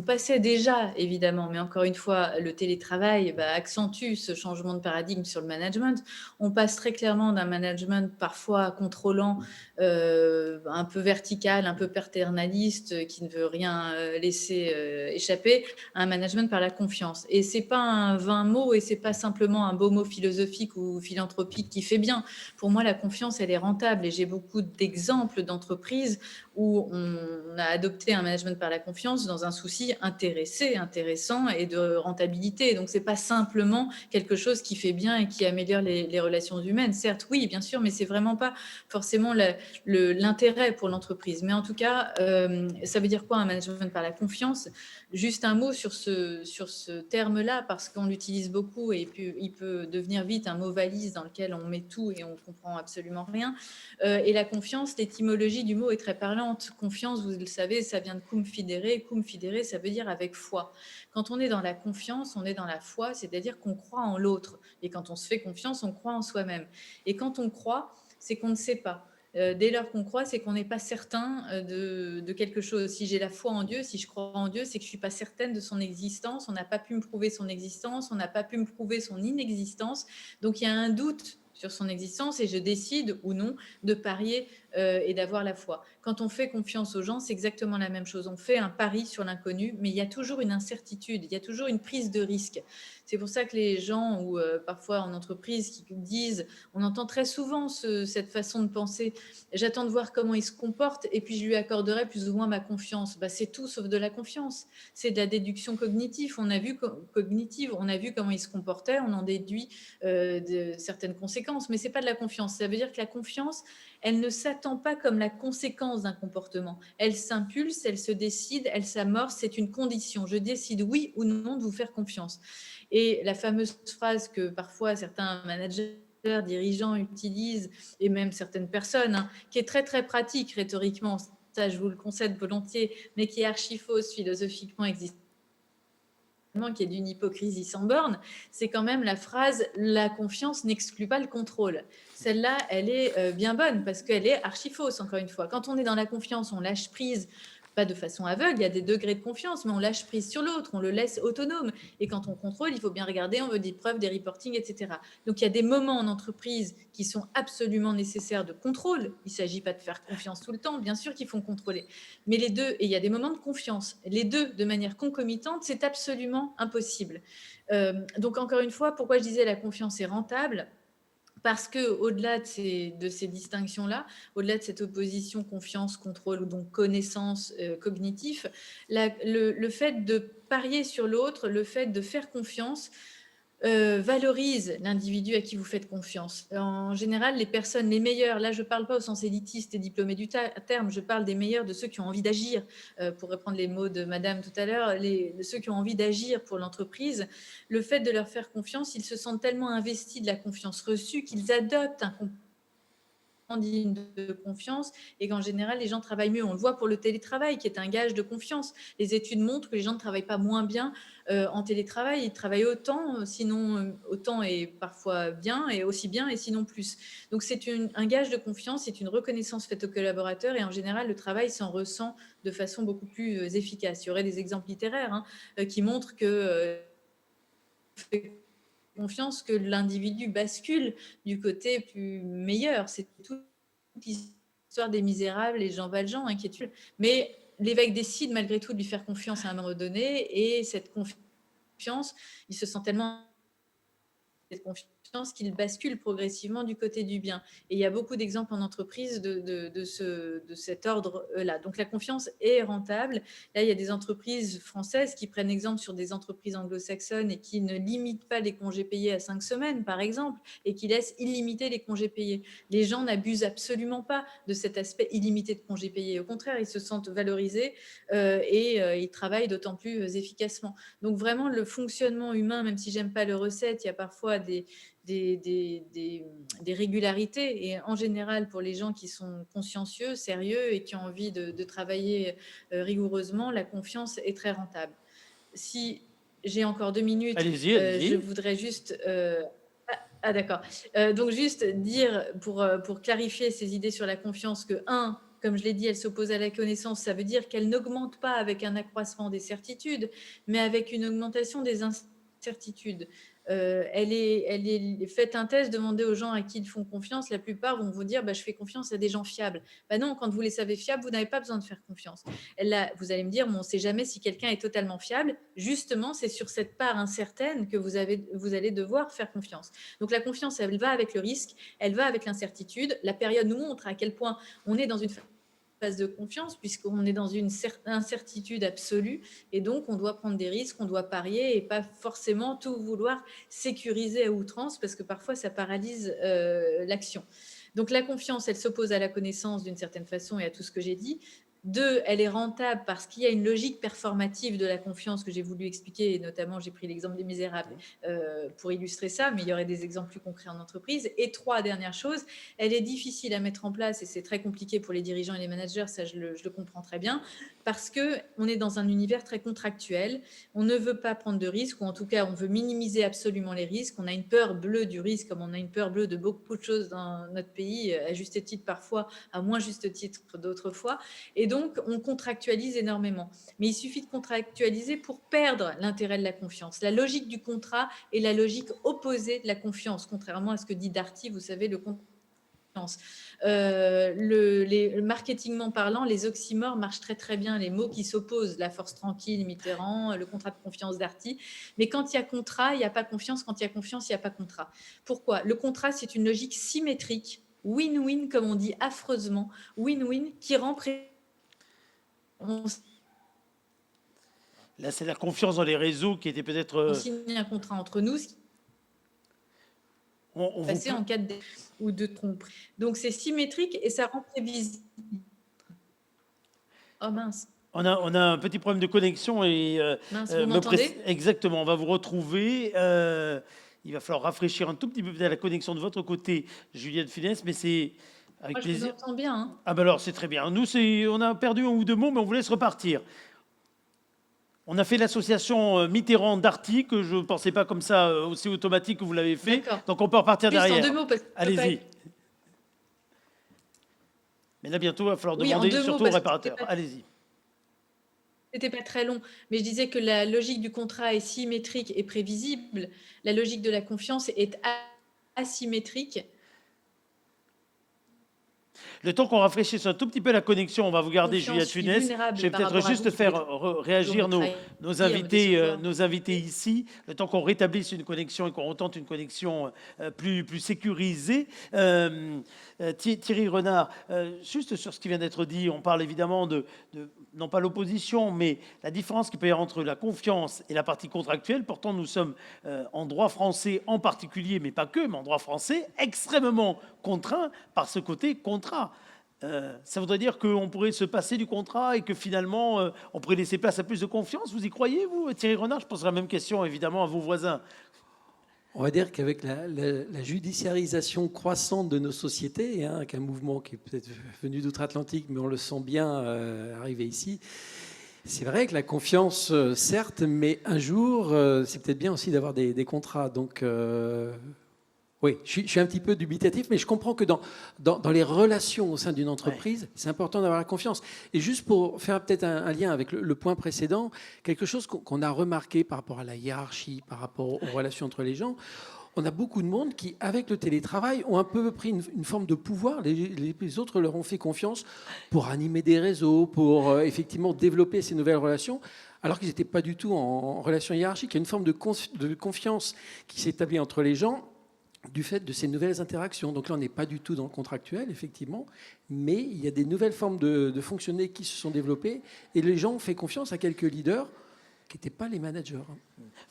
passait déjà, évidemment, mais encore une fois, le télétravail accentue ce changement de paradigme sur le management. On passe très clairement d'un management parfois contrôlant, un peu vertical, un peu paternaliste, qui ne veut rien laisser échapper, un management par la confiance. Et c'est pas un vain mot et c'est pas simplement un beau mot philosophique ou philanthropique qui fait bien. Pour moi, la confiance, elle est rentable et j'ai beaucoup d'exemples d'entreprises où on a adopté un management par la confiance dans un souci intéressant et de rentabilité. Donc, c'est pas simplement quelque chose qui fait bien et qui améliore les relations humaines. Certes, oui, bien sûr, mais c'est vraiment pas forcément l'intérêt pour l'entreprise. Mais en tout cas, ça veut dire quoi un management par la confiance? Juste un mot sur ce terme-là, parce qu'on l'utilise beaucoup et il peut devenir vite un mot valise dans lequel on met tout et on ne comprend absolument rien. Et la confiance, l'étymologie du mot est très parlante. Confiance, vous le savez, ça vient de cum fidere. Cum fidere, ça veut dire avec foi. Quand on est dans la confiance, on est dans la foi, c'est-à-dire qu'on croit en l'autre. Et quand on se fait confiance, on croit en soi-même. Et quand on croit, c'est qu'on ne sait pas. Dès lors qu'on croit, c'est qu'on n'est pas certain de quelque chose. Si j'ai la foi en Dieu, si je crois en Dieu, c'est que je ne suis pas certaine de son existence. On n'a pas pu me prouver son existence, on n'a pas pu me prouver son inexistence. Donc il y a un doute sur son existence et je décide ou non de parier et d'avoir la foi. Quand on fait confiance aux gens, c'est exactement la même chose. On fait un pari sur l'inconnu, mais il y a toujours une incertitude, il y a toujours une prise de risque. C'est pour ça que les gens, ou parfois en entreprise, qui disent, on entend très souvent cette façon de penser, j'attends de voir comment il se comporte et puis je lui accorderai plus ou moins ma confiance. C'est tout sauf de la confiance. C'est de la déduction cognitive. On a vu comment il se comportait, on en déduit de certaines conséquences, mais ce n'est pas de la confiance. Ça veut dire que la confiance, elle ne s'attend pas comme la conséquence d'un comportement. Elle s'impulse, elle se décide, elle s'amorce, c'est une condition. Je décide oui ou non de vous faire confiance. Et la fameuse phrase que parfois certains managers, dirigeants utilisent, et même certaines personnes, qui est très très pratique rhétoriquement, ça je vous le concède volontiers, mais qui est archi fausse philosophiquement, existe qui est d'une hypocrisie sans borne, c'est quand même la phrase « la confiance n'exclut pas le contrôle ». Celle-là, elle est bien bonne parce qu'elle est archi-fausse, encore une fois. Quand on est dans la confiance, on lâche prise, pas de façon aveugle, il y a des degrés de confiance, mais on lâche prise sur l'autre, on le laisse autonome. Et quand on contrôle, il faut bien regarder, on veut des preuves, des reportings, etc. Donc il y a des moments en entreprise qui sont absolument nécessaires de contrôle. Il ne s'agit pas de faire confiance tout le temps, bien sûr qu'il faut contrôler. Mais les deux, et il y a des moments de confiance. Les deux, de manière concomitante, c'est absolument impossible. Donc encore une fois, pourquoi je disais la confiance est rentable ? Parce qu'au-delà de ces distinctions-là, au-delà de cette opposition confiance-contrôle ou donc connaissance cognitif, le fait de parier sur l'autre, le fait de faire confiance, valorise l'individu à qui vous faites confiance. En général, les personnes les meilleures, là je ne parle pas au sens élitiste et diplômé du terme, je parle des meilleurs, de ceux qui ont envie d'agir, pour reprendre les mots de madame tout à l'heure, de ceux qui ont envie d'agir pour l'entreprise. Le fait de leur faire confiance, ils se sentent tellement investis de la confiance reçue qu'ils adoptent un comportement digne de confiance et qu'en général, les gens travaillent mieux. On le voit pour le télétravail, qui est un gage de confiance. Les études montrent que les gens ne travaillent pas moins bien en télétravail. Ils travaillent autant, sinon autant et parfois bien, et aussi bien, et sinon plus. Donc, c'est un gage de confiance, c'est une reconnaissance faite aux collaborateurs, et en général, le travail s'en ressent de façon beaucoup plus efficace. Il y aurait des exemples littéraires qui montrent que confiance que l'individu bascule du côté plus meilleur. C'est toute l'histoire des Misérables et Jean Valjean qui est. Mais l'évêque décide malgré tout de lui faire confiance à un moment donné, et cette confiance, il se sent tellement cette confiance qu'il bascule progressivement du côté du bien. Et il y a beaucoup d'exemples en entreprise de cet ordre-là. Donc la confiance est rentable. Là, il y a des entreprises françaises qui prennent exemple sur des entreprises anglo-saxonnes et qui ne limitent pas les congés payés à 5 semaines, par exemple, et qui laissent illimiter les congés payés. Les gens n'abusent absolument pas de cet aspect illimité de congés payés. Au contraire, ils se sentent valorisés et ils travaillent d'autant plus efficacement. Donc vraiment, le fonctionnement humain, même si j'aime pas le recette, il y a parfois des régularités, et en général pour les gens qui sont consciencieux, sérieux et qui ont envie de travailler rigoureusement, la confiance est très rentable. Si j'ai encore 2 minutes, allez-y. je voudrais juste d'accord. Donc juste dire pour clarifier ces idées sur la confiance que comme je l'ai dit, elle s'oppose à la connaissance, ça veut dire qu'elle n'augmente pas avec un accroissement des certitudes, mais avec une augmentation des incertitudes. Faites un test, demandez aux gens à qui ils font confiance, la plupart vont vous dire je fais confiance à des gens fiables. Non, quand vous les savez fiables, vous n'avez pas besoin de faire confiance. Là, vous allez me dire, on ne sait jamais si quelqu'un est totalement fiable. Justement, c'est sur cette part incertaine que vous allez devoir faire confiance. Donc la confiance, elle va avec le risque, elle va avec l'incertitude. La période nous montre à quel point on est dans une phase de confiance, puisqu'on est dans une incertitude absolue, et donc on doit prendre des risques, on doit parier et pas forcément tout vouloir sécuriser à outrance, parce que parfois ça paralyse l'action. Donc la confiance, elle s'oppose à la connaissance d'une certaine façon et à tout ce que j'ai dit. 2, elle est rentable parce qu'il y a une logique performative de la confiance que j'ai voulu expliquer, et notamment j'ai pris l'exemple des Misérables pour illustrer ça, mais il y aurait des exemples plus concrets en entreprise. Et 3, dernière chose, elle est difficile à mettre en place et c'est très compliqué pour les dirigeants et les managers, ça je le comprends très bien, parce qu'on est dans un univers très contractuel, on ne veut pas prendre de risques, ou en tout cas on veut minimiser absolument les risques, on a une peur bleue du risque comme on a une peur bleue de beaucoup de choses dans notre pays, à juste titre parfois, à moins juste titre d'autres fois, et donc on contractualise énormément. Mais il suffit de contractualiser pour perdre l'intérêt de la confiance. La logique du contrat est la logique opposée de la confiance, contrairement à ce que dit Darty, vous savez, le confiance. Marketingment parlant, les oxymores marchent très très bien, les mots qui s'opposent, la force tranquille, Mitterrand, le contrat de confiance Darty. Mais quand il y a contrat, il n'y a pas confiance. Quand il y a confiance, il n'y a pas contrat. Pourquoi ? Le contrat, c'est une logique symétrique, win-win, comme on dit affreusement, win-win, qui rend Là, c'est la confiance dans les réseaux qui était peut-être. On signe un contrat entre nous, on passer en cas ou de tromperie. Donc c'est symétrique et ça rend prévisible. Oh mince. On a un petit problème de connexion et mince, vous m'entendez ? Exactement, on va vous retrouver. Il va falloir rafraîchir un tout petit peu peut-être la connexion de votre côté, Juliette Finesse, mais c'est avec plaisir. Je vous entends bien. Ah ben alors c'est très bien. Nous, on a perdu un ou deux mots, mais on vous laisse repartir. On a fait l'association Mitterrand-Darty, que je ne pensais pas comme ça aussi automatique que vous l'avez fait. D'accord. Donc on peut repartir Juste derrière. en 2 mots, parce que Allez-y. Mais là, bientôt, il va falloir Oui, en demander 2 mots, surtout aux parce que réparateurs. Allez-y. c'était pas très long, mais je disais que la logique du contrat est symétrique et prévisible. La logique de la confiance est asymétrique. Le temps qu'on rafraîchisse un tout petit peu la connexion, on va vous garder Confiance, Juliette je suis Funès. vulnérable Je vais par peut-être rapport à juste vous, faire je vais réagir toujours nos me décevoir. invités ici, le temps qu'on rétablisse une connexion et qu'on retente une connexion plus sécurisée. Thierry Renard, juste sur ce qui vient d'être dit, on parle évidemment de non pas l'opposition, mais la différence qu'il peut y avoir entre la confiance et la partie contractuelle. Pourtant, nous sommes en droit français en particulier, mais pas que, mais en droit français, extrêmement contraints par ce côté contrat. Ça voudrait dire qu'on pourrait se passer du contrat et que finalement, on pourrait laisser place à plus de confiance. Vous y croyez, vous, Thierry Renard? Je poserai la même question, évidemment, à vos voisins. On va dire qu'avec la judiciarisation croissante de nos sociétés, qu'un mouvement qui est peut-être venu d'outre-Atlantique, mais on le sent bien arriver ici, c'est vrai que la confiance, certes, mais un jour, c'est peut-être bien aussi d'avoir des contrats. Donc, oui, je suis un petit peu dubitatif, mais je comprends que dans les relations au sein d'une entreprise, c'est important d'avoir la confiance. Et juste pour faire peut-être un lien avec le point précédent, quelque chose qu'on a remarqué par rapport à la hiérarchie, par rapport aux relations entre les gens, on a beaucoup de monde qui, avec le télétravail, ont un peu pris une forme de pouvoir. Les autres leur ont fait confiance pour animer des réseaux, pour effectivement développer ces nouvelles relations, alors qu'ils n'étaient pas du tout en relation hiérarchique. Il y a une forme de confiance qui s'établit entre les gens du fait de ces nouvelles interactions. Donc là, on n'est pas du tout dans le contractuel, effectivement, mais il y a des nouvelles formes de fonctionner qui se sont développées, et les gens ont fait confiance à quelques leaders qui n'étaient pas les managers.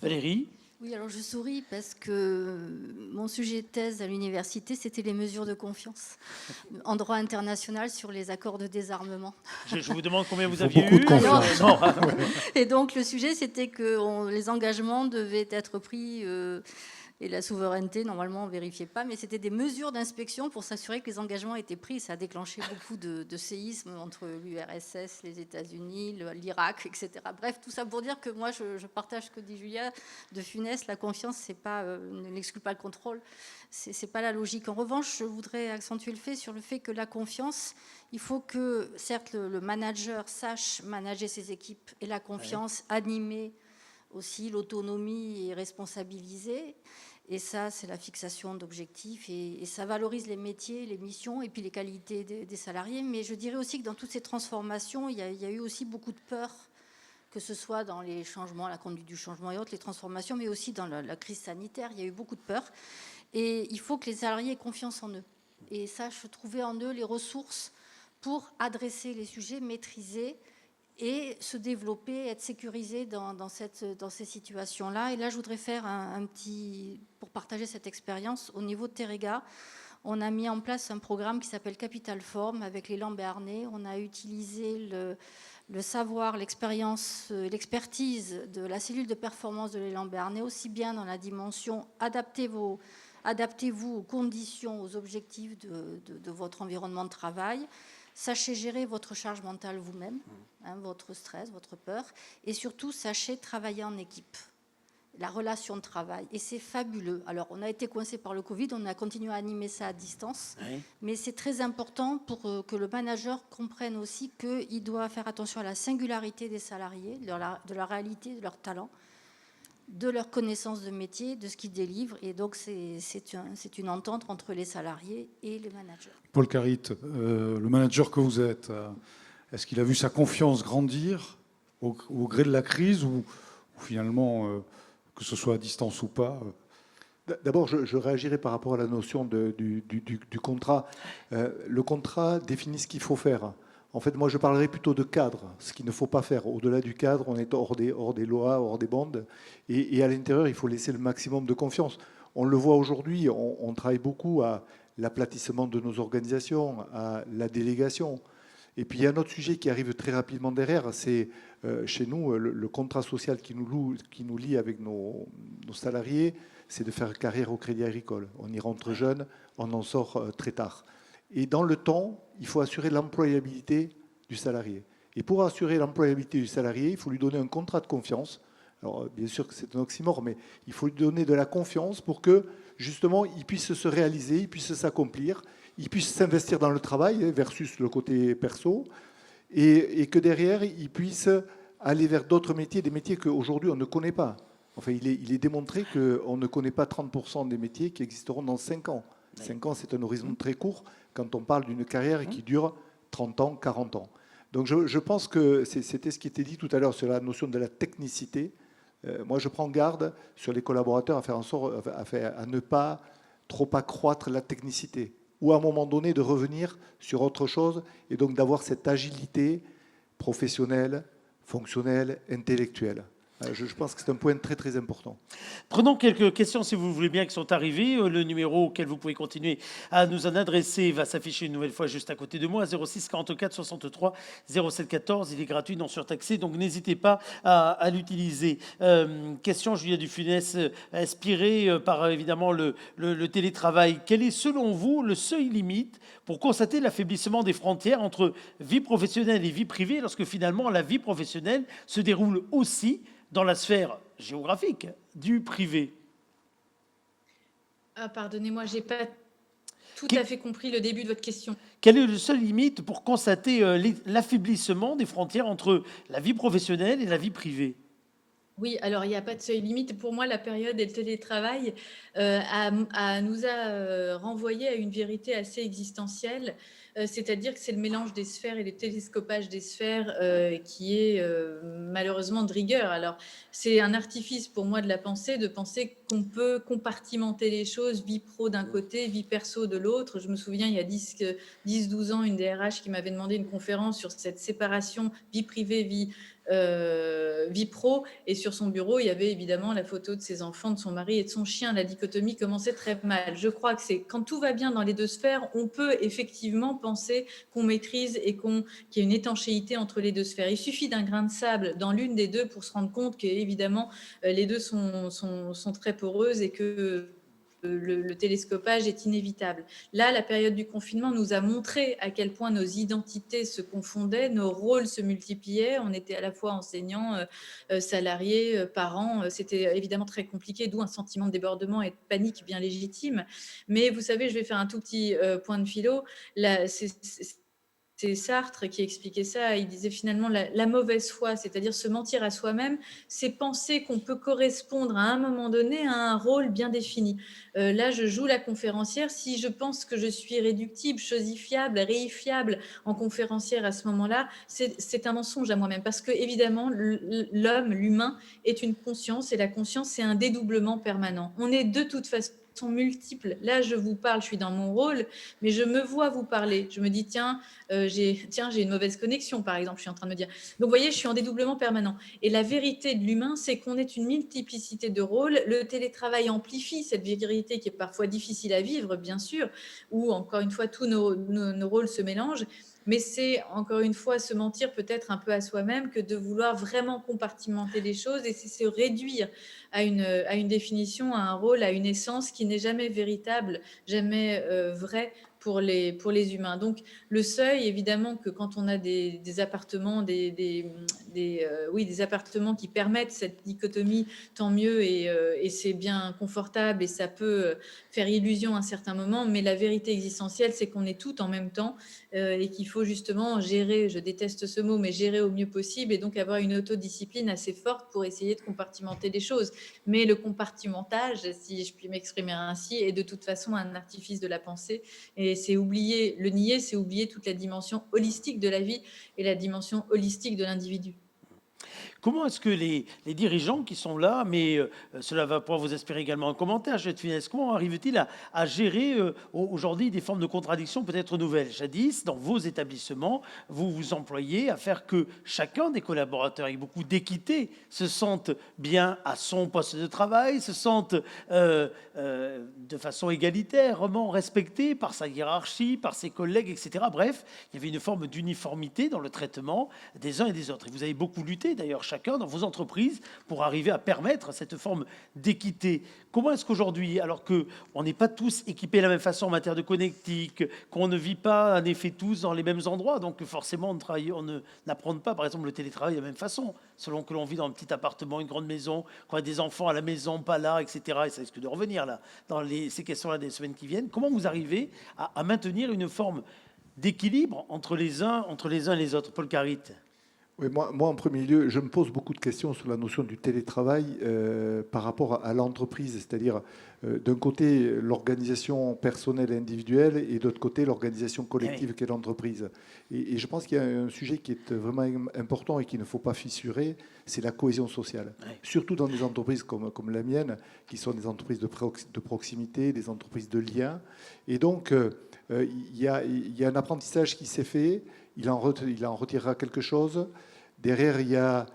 Valérie? Oui, alors je souris parce que mon sujet de thèse à l'université, c'était les mesures de confiance en droit international sur les accords de désarmement. Je vous demande combien vous faut aviez beaucoup eu. de confiance. Non. Et donc le sujet, c'était que les engagements devaient être pris... et la souveraineté, normalement, on ne vérifiait pas, mais c'était des mesures d'inspection pour s'assurer que les engagements étaient pris. Ça a déclenché beaucoup de séismes entre l'URSS, les États-Unis, l'Irak, etc. Bref, tout ça pour dire que moi, je partage ce que dit Julia de Funès. La confiance, n'exclut pas le contrôle. C'est pas la logique. En revanche, je voudrais accentuer le fait que la confiance, il faut que, certes, le manager sache manager ses équipes et la confiance, animer aussi l'autonomie et responsabiliser. Et ça, c'est la fixation d'objectifs et ça valorise les métiers, les missions et puis les qualités des salariés. Mais je dirais aussi que dans toutes ces transformations, il y a eu aussi beaucoup de peur, que ce soit dans les changements, la conduite du changement et autres, les transformations, mais aussi dans la crise sanitaire, il y a eu beaucoup de peur. Et il faut que les salariés aient confiance en eux. Et ça, je trouvais en eux les ressources pour adresser les sujets, maîtriser et se développer, être sécurisé dans ces situations-là. Et là, je voudrais faire pour partager cette expérience, au niveau de Terega, on a mis en place un programme qui s'appelle Capital Form avec l'élan béarnais. On a utilisé le savoir, l'expérience, l'expertise de la cellule de performance de l'élan béarnais, aussi bien dans la dimension adaptez-vous aux conditions, aux objectifs de votre environnement de travail. Sachez gérer votre charge mentale vous-même, votre stress, votre peur, et surtout, sachez travailler en équipe, la relation de travail. Et c'est fabuleux. Alors, on a été coincé par le Covid, on a continué à animer ça à distance, mais c'est très important pour que le manager comprenne aussi qu'il doit faire attention à la singularité des salariés, de leur réalité, de leur talent, de leur connaissance de métier, de ce qu'ils délivrent. Et donc, c'est une entente entre les salariés et les managers. Paul Carit, le manager que vous êtes, est-ce qu'il a vu sa confiance grandir au gré de la crise ou finalement, que ce soit à distance ou pas? D'abord, je réagirai par rapport à la notion du contrat. Le contrat définit ce qu'il faut faire. En fait, moi, je parlerai plutôt de cadre, ce qu'il ne faut pas faire. Au-delà du cadre, on est hors des lois, hors des bandes. Et à l'intérieur, il faut laisser le maximum de confiance. On le voit aujourd'hui, on travaille beaucoup à l'aplatissement de nos organisations, à la délégation. Et puis, il y a un autre sujet qui arrive très rapidement derrière, c'est chez nous, le contrat social qui nous lie avec nos salariés, c'est de faire carrière au Crédit Agricole. On y rentre jeune, on en sort très tard. Et dans le temps, il faut assurer l'employabilité du salarié. Et pour assurer l'employabilité du salarié, il faut lui donner un contrat de confiance. Alors, bien sûr que c'est un oxymore, mais il faut lui donner de la confiance pour que, justement, il puisse se réaliser, il puisse s'accomplir, il puisse s'investir dans le travail versus le côté perso, et que derrière, il puisse aller vers d'autres métiers, des métiers qu'aujourd'hui, on ne connaît pas. Enfin, il est démontré qu'on ne connaît pas 30% des métiers qui existeront dans 5 ans. 5 ans, c'est un horizon très court quand on parle d'une carrière qui dure 30 ans, 40 ans. Donc je pense que c'était ce qui était dit tout à l'heure sur la notion de la technicité. Moi, je prends garde sur les collaborateurs à faire en sorte à ne pas trop accroître la technicité, ou à un moment donné de revenir sur autre chose, et donc d'avoir cette agilité professionnelle, fonctionnelle, intellectuelle. Je pense que c'est un point très très important. Prenons quelques questions, si vous voulez bien, qui sont arrivées. Le numéro auquel vous pouvez continuer à nous en adresser va s'afficher une nouvelle fois juste à côté de moi, 06 44 63 07 14. Il est gratuit, non surtaxé, donc n'hésitez pas à l'utiliser. Question, Julien Dufunès, inspirée par évidemment le télétravail. Quel est, selon vous, le seuil limite pour constater l'affaiblissement des frontières entre vie professionnelle et vie privée, lorsque finalement la vie professionnelle se déroule aussi dans la sphère géographique du privé? Ah, pardonnez-moi, j'ai pas tout à fait compris le début de votre question. Quelle est le seul limite pour constater l'affaiblissement des frontières entre la vie professionnelle et la vie privée? Oui, alors il n'y a pas de seuil limite. Pour moi, la période et le télétravail nous a renvoyé à une vérité assez existentielle, c'est-à-dire que c'est le mélange des sphères et le télescopage des sphères qui est malheureusement de rigueur. Alors, c'est un artifice pour moi de la pensée, de penser qu'on peut compartimenter les choses, vie pro d'un côté, vie perso de l'autre. Je me souviens, il y a 10-12 ans, une DRH qui m'avait demandé une conférence sur cette séparation vie privée, vie pro, et sur son bureau il y avait évidemment la photo de ses enfants, de son mari et de son chien. La dichotomie commençait très mal. Je crois que c'est quand tout va bien dans les deux sphères, on peut effectivement penser qu'on maîtrise et qu'il y a une étanchéité entre les deux sphères. Il suffit d'un grain de sable dans l'une des deux pour se rendre compte qu'évidemment les deux sont très poreuses et que le télescopage est inévitable. Là, la période du confinement nous a montré à quel point nos identités se confondaient, nos rôles se multipliaient. On était à la fois enseignants, salariés, parents. C'était évidemment très compliqué, d'où un sentiment de débordement et de panique bien légitime. Mais vous savez, je vais faire un tout petit point de philo. Là, c'est Sartre qui expliquait ça. Il disait finalement la mauvaise foi, c'est-à-dire se mentir à soi-même, c'est penser qu'on peut correspondre à un moment donné à un rôle bien défini. Là, je joue la conférencière. Si je pense que je suis réductible, chosifiable, réifiable en conférencière à ce moment-là, c'est un mensonge à moi-même. Parce que, évidemment, l'homme, l'humain, est une conscience, et la conscience, c'est un dédoublement permanent. On est de toute façon multiples. Là, je vous parle, je suis dans mon rôle, mais je me vois vous parler. Je me dis, tiens, j'ai une mauvaise connexion, par exemple, je suis en train de me dire. Donc, vous voyez, je suis en dédoublement permanent. Et la vérité de l'humain, c'est qu'on est une multiplicité de rôles. Le télétravail amplifie cette vérité qui est parfois difficile à vivre, bien sûr, où, encore une fois, tous nos rôles se mélangent. Mais c'est, encore une fois, se mentir peut-être un peu à soi-même que de vouloir vraiment compartimenter les choses, et c'est se réduire à une définition, à un rôle, à une essence qui n'est jamais véritable, jamais vraie pour les humains. Donc, le seuil, évidemment, que quand on a des appartements, des appartements qui permettent cette dichotomie, tant mieux, et c'est bien confortable, et ça peut faire illusion à un certain moment, mais la vérité existentielle, c'est qu'on est tout en même temps, et qu'il faut justement gérer, je déteste ce mot, mais gérer au mieux possible, et donc avoir une autodiscipline assez forte pour essayer de compartimenter les choses. Mais le compartimentage, si je puis m'exprimer ainsi, est de toute façon un artifice de la pensée, et c'est oublier, le nier, c'est oublier toute la dimension holistique de la vie et la dimension holistique de l'individu. Comment est-ce que les dirigeants qui sont là, mais cela va pouvoir vous inspirer également un commentaire, Juliette Funès, comment arrivent-ils à gérer aujourd'hui des formes de contradiction peut-être nouvelles? Jadis, dans vos établissements, vous vous employez à faire que chacun des collaborateurs, avec beaucoup d'équité, se sente bien à son poste de travail, se sente de façon égalitairement respecté par sa hiérarchie, par ses collègues, etc. Bref, il y avait une forme d'uniformité dans le traitement des uns et des autres. Et vous avez beaucoup lutté, d'ailleurs, chacun dans vos entreprises pour arriver à permettre cette forme d'équité. Comment est-ce qu'aujourd'hui, alors qu'on n'est pas tous équipés de la même façon en matière de connectique, qu'on ne vit pas en effet tous dans les mêmes endroits, donc forcément on n'apprend pas par exemple le télétravail de la même façon, selon que l'on vit dans un petit appartement, une grande maison, qu'on a des enfants à la maison, pas là, etc. Et ça risque de revenir là, dans ces questions-là des semaines qui viennent. Comment vous arrivez à maintenir une forme d'équilibre entre les uns et les autres? Paul Carrit. Oui, moi, en premier lieu, je me pose beaucoup de questions sur la notion du télétravail par rapport à l'entreprise, c'est-à-dire d'un côté l'organisation personnelle et individuelle et de l'autre côté l'organisation collective qu'est l'entreprise. Et je pense qu'il y a un sujet qui est vraiment important et qu'il ne faut pas fissurer, c'est la cohésion sociale. Surtout dans des entreprises comme la mienne, qui sont des entreprises de proximité, des entreprises de lien. Et donc, il y a un apprentissage qui s'est fait. Il en retirera quelque chose. Derrière, il y a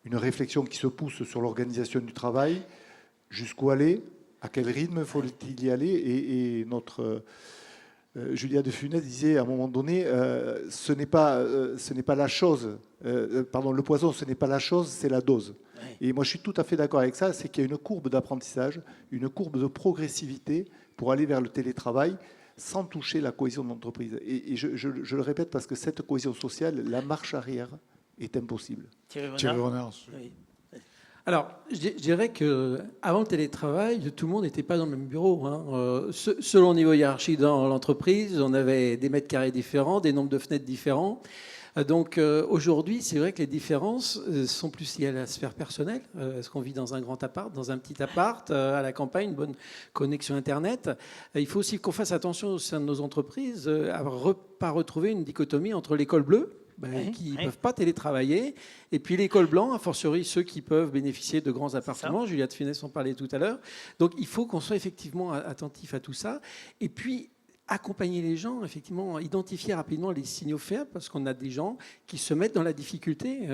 une réflexion qui se pousse sur l'organisation du travail. Jusqu'où aller? À quel rythme faut-il y aller? Et notre Julia de Funès disait à un moment donné, ce n'est pas la chose. Le poison, ce n'est pas la chose, c'est la dose. Et moi, je suis tout à fait d'accord avec ça. C'est qu'il y a une courbe d'apprentissage, une courbe de progressivité pour aller vers le télétravail, sans toucher la cohésion de l'entreprise. Et je le répète parce que cette cohésion sociale, la marche arrière est impossible. Thierry Renard. Oui. Alors, je dirais qu'avant le télétravail, tout le monde n'était pas dans le même bureau. Selon le niveau hiérarchique dans l'entreprise, on avait des mètres carrés différents, des nombres de fenêtres différents. Donc aujourd'hui, c'est vrai que les différences sont plus liées à la sphère personnelle. Est-ce qu'on vit dans un grand appart, dans un petit appart, à la campagne, une bonne connexion Internet? Il faut aussi qu'on fasse attention au sein de nos entreprises à ne pas retrouver une dichotomie entre l'école bleue, qui ne peuvent pas télétravailler, et puis l'école blanc, a fortiori ceux qui peuvent bénéficier de grands appartements. Julia de Funès en parlait tout à l'heure. Donc il faut qu'on soit effectivement attentif à tout ça. Et puis accompagner les gens, effectivement, identifier rapidement les signaux faibles, parce qu'on a des gens qui se mettent dans la difficulté.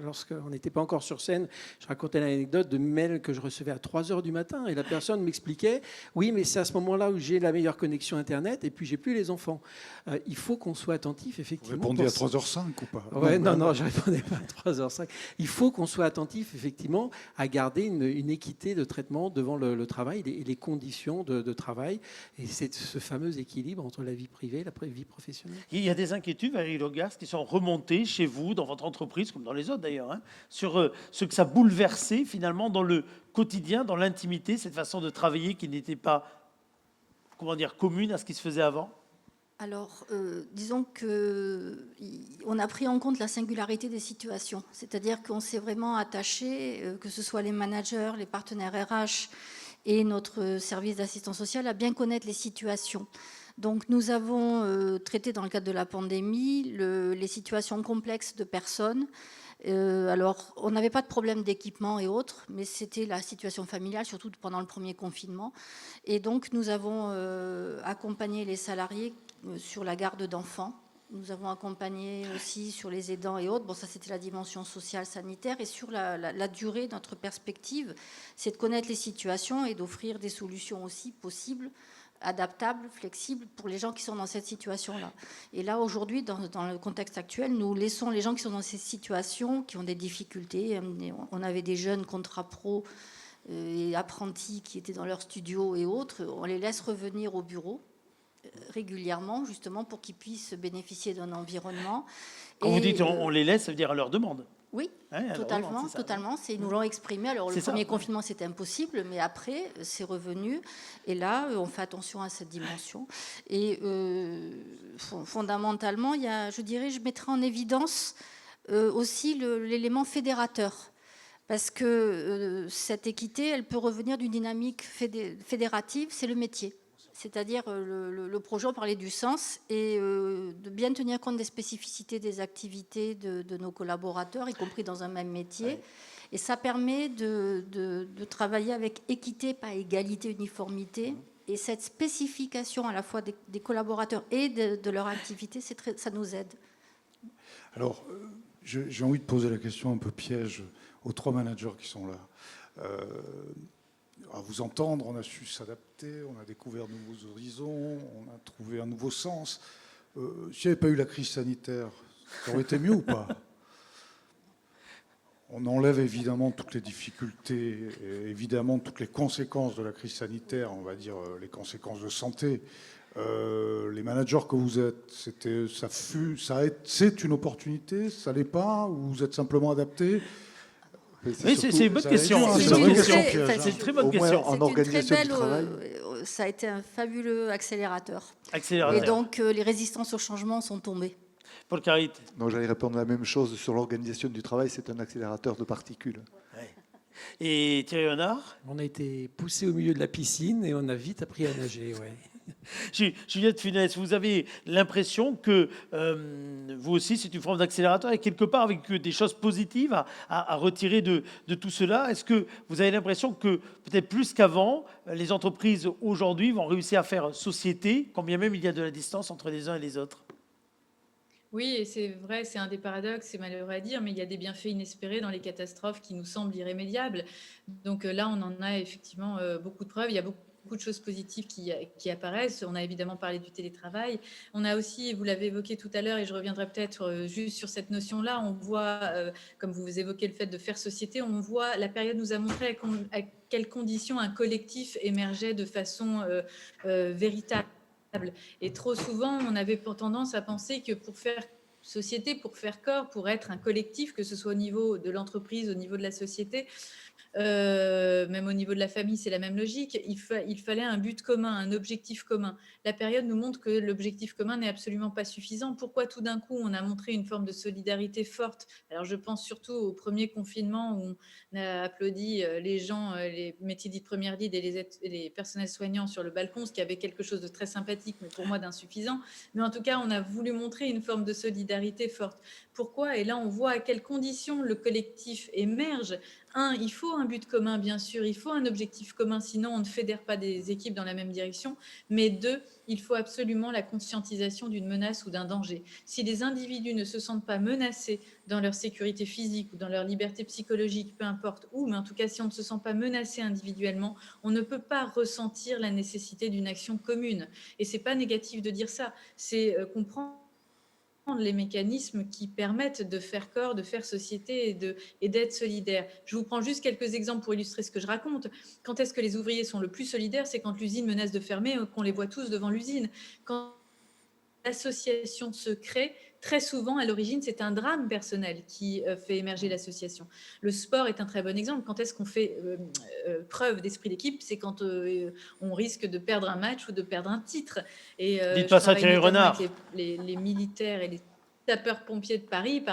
Lorsqu'on n'était pas encore sur scène, je racontais l'anecdote de mails que je recevais à 3h du matin, et la personne m'expliquait, oui, mais c'est à ce moment-là où j'ai la meilleure connexion Internet, et puis j'ai plus les enfants. Il faut qu'on soit attentif, effectivement. Vous répondiez à 3h05 ou pas? Ouais, non, je ne répondais pas à 3h05. Il faut qu'on soit attentif, effectivement, à garder une équité de traitement devant le travail et les conditions de travail. Et c'est ce fameux équilibre entre la vie privée et la vie professionnelle. Il y a des inquiétudes, Valérie Logas, qui sont remontées chez vous, dans votre entreprise, comme dans les autres d'ailleurs, sur ce que ça bouleversait finalement dans le quotidien, dans l'intimité, cette façon de travailler qui n'était pas, commune à ce qui se faisait avant? Alors, disons qu'on a pris en compte la singularité des situations. C'est-à-dire qu'on s'est vraiment attaché, que ce soit les managers, les partenaires RH et notre service d'assistance sociale, à bien connaître les situations. Donc, nous avons traité dans le cadre de la pandémie les situations complexes de personnes. Alors, on n'avait pas de problème d'équipement et autres, mais c'était la situation familiale, surtout pendant le premier confinement. Et donc, nous avons accompagné les salariés sur la garde d'enfants. Nous avons accompagné aussi sur les aidants et autres. Bon, ça, c'était la dimension sociale, sanitaire. Et sur la durée, notre perspective, c'est de connaître les situations et d'offrir des solutions aussi possibles, adaptables, flexibles pour les gens qui sont dans cette situation-là. Et là, aujourd'hui, dans le contexte actuel, nous laissons les gens qui sont dans ces situations, qui ont des difficultés. On avait des jeunes contrats pro et apprentis qui étaient dans leur studio et autres. On les laisse revenir au bureau régulièrement, justement, pour qu'ils puissent bénéficier d'un environnement. Quand vous dites on les laisse, ça veut dire à leur demande? Oui, totalement. Ils nous l'ont exprimé. Alors, le premier confinement, c'était impossible, mais après, c'est revenu. Et là, on fait attention à cette dimension. Et fondamentalement, je mettrai en évidence aussi l'élément fédérateur. Parce que cette équité, elle peut revenir d'une dynamique fédérative, c'est le métier. C'est-à-dire le projet, on parlait du sens, et de bien tenir compte des spécificités des activités de nos collaborateurs, y compris dans un même métier. Ouais. Et ça permet de travailler avec équité, pas égalité, uniformité. Et cette spécification à la fois des collaborateurs et de leur activité, ça nous aide. Alors, j'ai envie de poser la question un peu piège aux 3 managers qui sont là. À vous entendre, on a su s'adapter, on a découvert de nouveaux horizons, on a trouvé un nouveau sens. S'il n'y avait pas eu la crise sanitaire, ça aurait été mieux ou pas? On enlève évidemment toutes les difficultés, et évidemment toutes les conséquences de la crise sanitaire, on va dire les conséquences de santé. Les managers que vous êtes, c'est une opportunité, ça l'est pas, ou vous êtes simplement adapté? Oui, c'est une bonne question. C'est une très bonne question. En organisation du travail. Ça a été un fabuleux accélérateur. Accélérateur. Et donc, les résistances au changement sont tombées. Paul Carrit. Donc j'allais répondre la même chose sur l'organisation du travail, c'est un accélérateur de particules. Ouais. Et Thierry Renard? On a été poussé au milieu de la piscine et on a vite appris à nager, ouais. Juliette Funès, vous avez l'impression que vous aussi, c'est une forme d'accélérateur et quelque part avec des choses positives à retirer de tout cela. Est-ce que vous avez l'impression que peut-être plus qu'avant, les entreprises aujourd'hui vont réussir à faire société, quand bien même il y a de la distance entre les uns et les autres? Oui, et c'est vrai, c'est un des paradoxes, c'est malheureux à dire, mais il y a des bienfaits inespérés dans les catastrophes qui nous semblent irrémédiables. Donc là, on en a effectivement beaucoup de preuves. Il y a beaucoup de choses positives qui apparaissent. On a évidemment parlé du télétravail. On a aussi, vous l'avez évoqué tout à l'heure, et je reviendrai peut-être juste sur cette notion-là, on voit, comme vous évoquez le fait de faire société, on voit, la période nous a montré à quelles conditions un collectif émergeait de façon véritable. Et trop souvent, on avait tendance à penser que pour faire société, pour faire corps, pour être un collectif, que ce soit au niveau de l'entreprise, au niveau de la société, même au niveau de la famille, c'est la même logique, il fallait un but commun, un objectif commun. La période nous montre que l'objectif commun n'est absolument pas suffisant. Pourquoi tout d'un coup, on a montré une forme de solidarité forte? Alors, je pense surtout au premier confinement où on a applaudi les gens, les métiers dits de première ligne et les personnels soignants sur le balcon, ce qui avait quelque chose de très sympathique, mais pour moi d'insuffisant. Mais en tout cas, on a voulu montrer une forme de solidarité forte. Pourquoi? Et là, on voit à quelles conditions le collectif émerge. Il faut un but commun, bien sûr, il faut un objectif commun, sinon on ne fédère pas des équipes dans la même direction. Mais 2, il faut absolument la conscientisation d'une menace ou d'un danger. Si les individus ne se sentent pas menacés dans leur sécurité physique ou dans leur liberté psychologique, peu importe où, mais en tout cas, si on ne se sent pas menacé individuellement, on ne peut pas ressentir la nécessité d'une action commune. Et c'est pas négatif de dire ça, c'est comprendre les mécanismes qui permettent de faire corps, de faire société et d'être solidaire. Je vous prends juste quelques exemples pour illustrer ce que je raconte. Quand est-ce que les ouvriers sont le plus solidaires? C'est quand l'usine menace de fermer, qu'on les voit tous devant l'usine. Quand l'association se crée, très souvent, à l'origine, c'est un drame personnel qui fait émerger l'association. Le sport est un très bon exemple. Quand est-ce qu'on fait preuve d'esprit d'équipe? C'est quand on risque de perdre un match ou de perdre un titre. Et dites pas ça, Thierry Renard. Les militaires et les sapeurs-pompiers de Paris,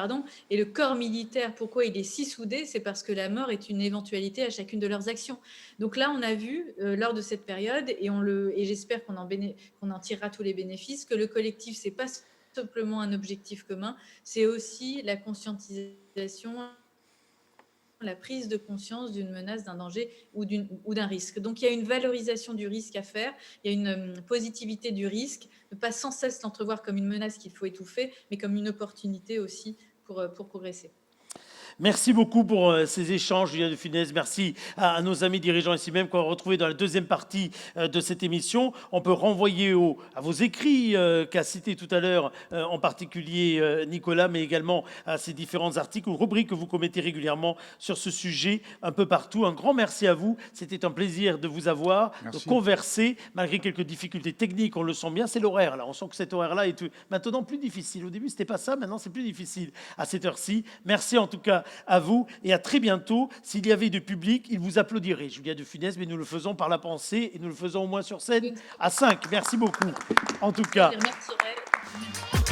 et le corps militaire, pourquoi il est si soudé? C'est parce que la mort est une éventualité à chacune de leurs actions. Donc là, on a vu, lors de cette période, et j'espère qu'on en tirera tous les bénéfices, que le collectif, c'est pas simplement un objectif commun, c'est aussi la conscientisation, la prise de conscience d'une menace, d'un danger ou d'un risque. Donc il y a une valorisation du risque à faire, il y a une positivité du risque, ne pas sans cesse l'entrevoir comme une menace qu'il faut étouffer, mais comme une opportunité aussi pour progresser. Merci beaucoup pour ces échanges, Julien de Funès. Merci à nos amis dirigeants ici même qu'on va retrouver dans la deuxième partie de cette émission. On peut renvoyer à vos écrits qu'a cité tout à l'heure, en particulier Nicolas, mais également à ces différents articles ou rubriques que vous commettez régulièrement sur ce sujet un peu partout. Un grand merci à vous. C'était un plaisir de vous avoir, Merci. de converser, malgré quelques difficultés techniques. On le sent bien, c'est l'horaire là. On sent que cet horaire-là est maintenant plus difficile. Au début, c'était pas ça. Maintenant, c'est plus difficile à cette heure-ci. Merci en tout cas à vous et à très bientôt. S'il y avait du public, il vous applaudirait. Julien de Funès, mais nous le faisons par la pensée et nous le faisons au moins sur scène à 5. Merci beaucoup. En tout cas. Je remercierai.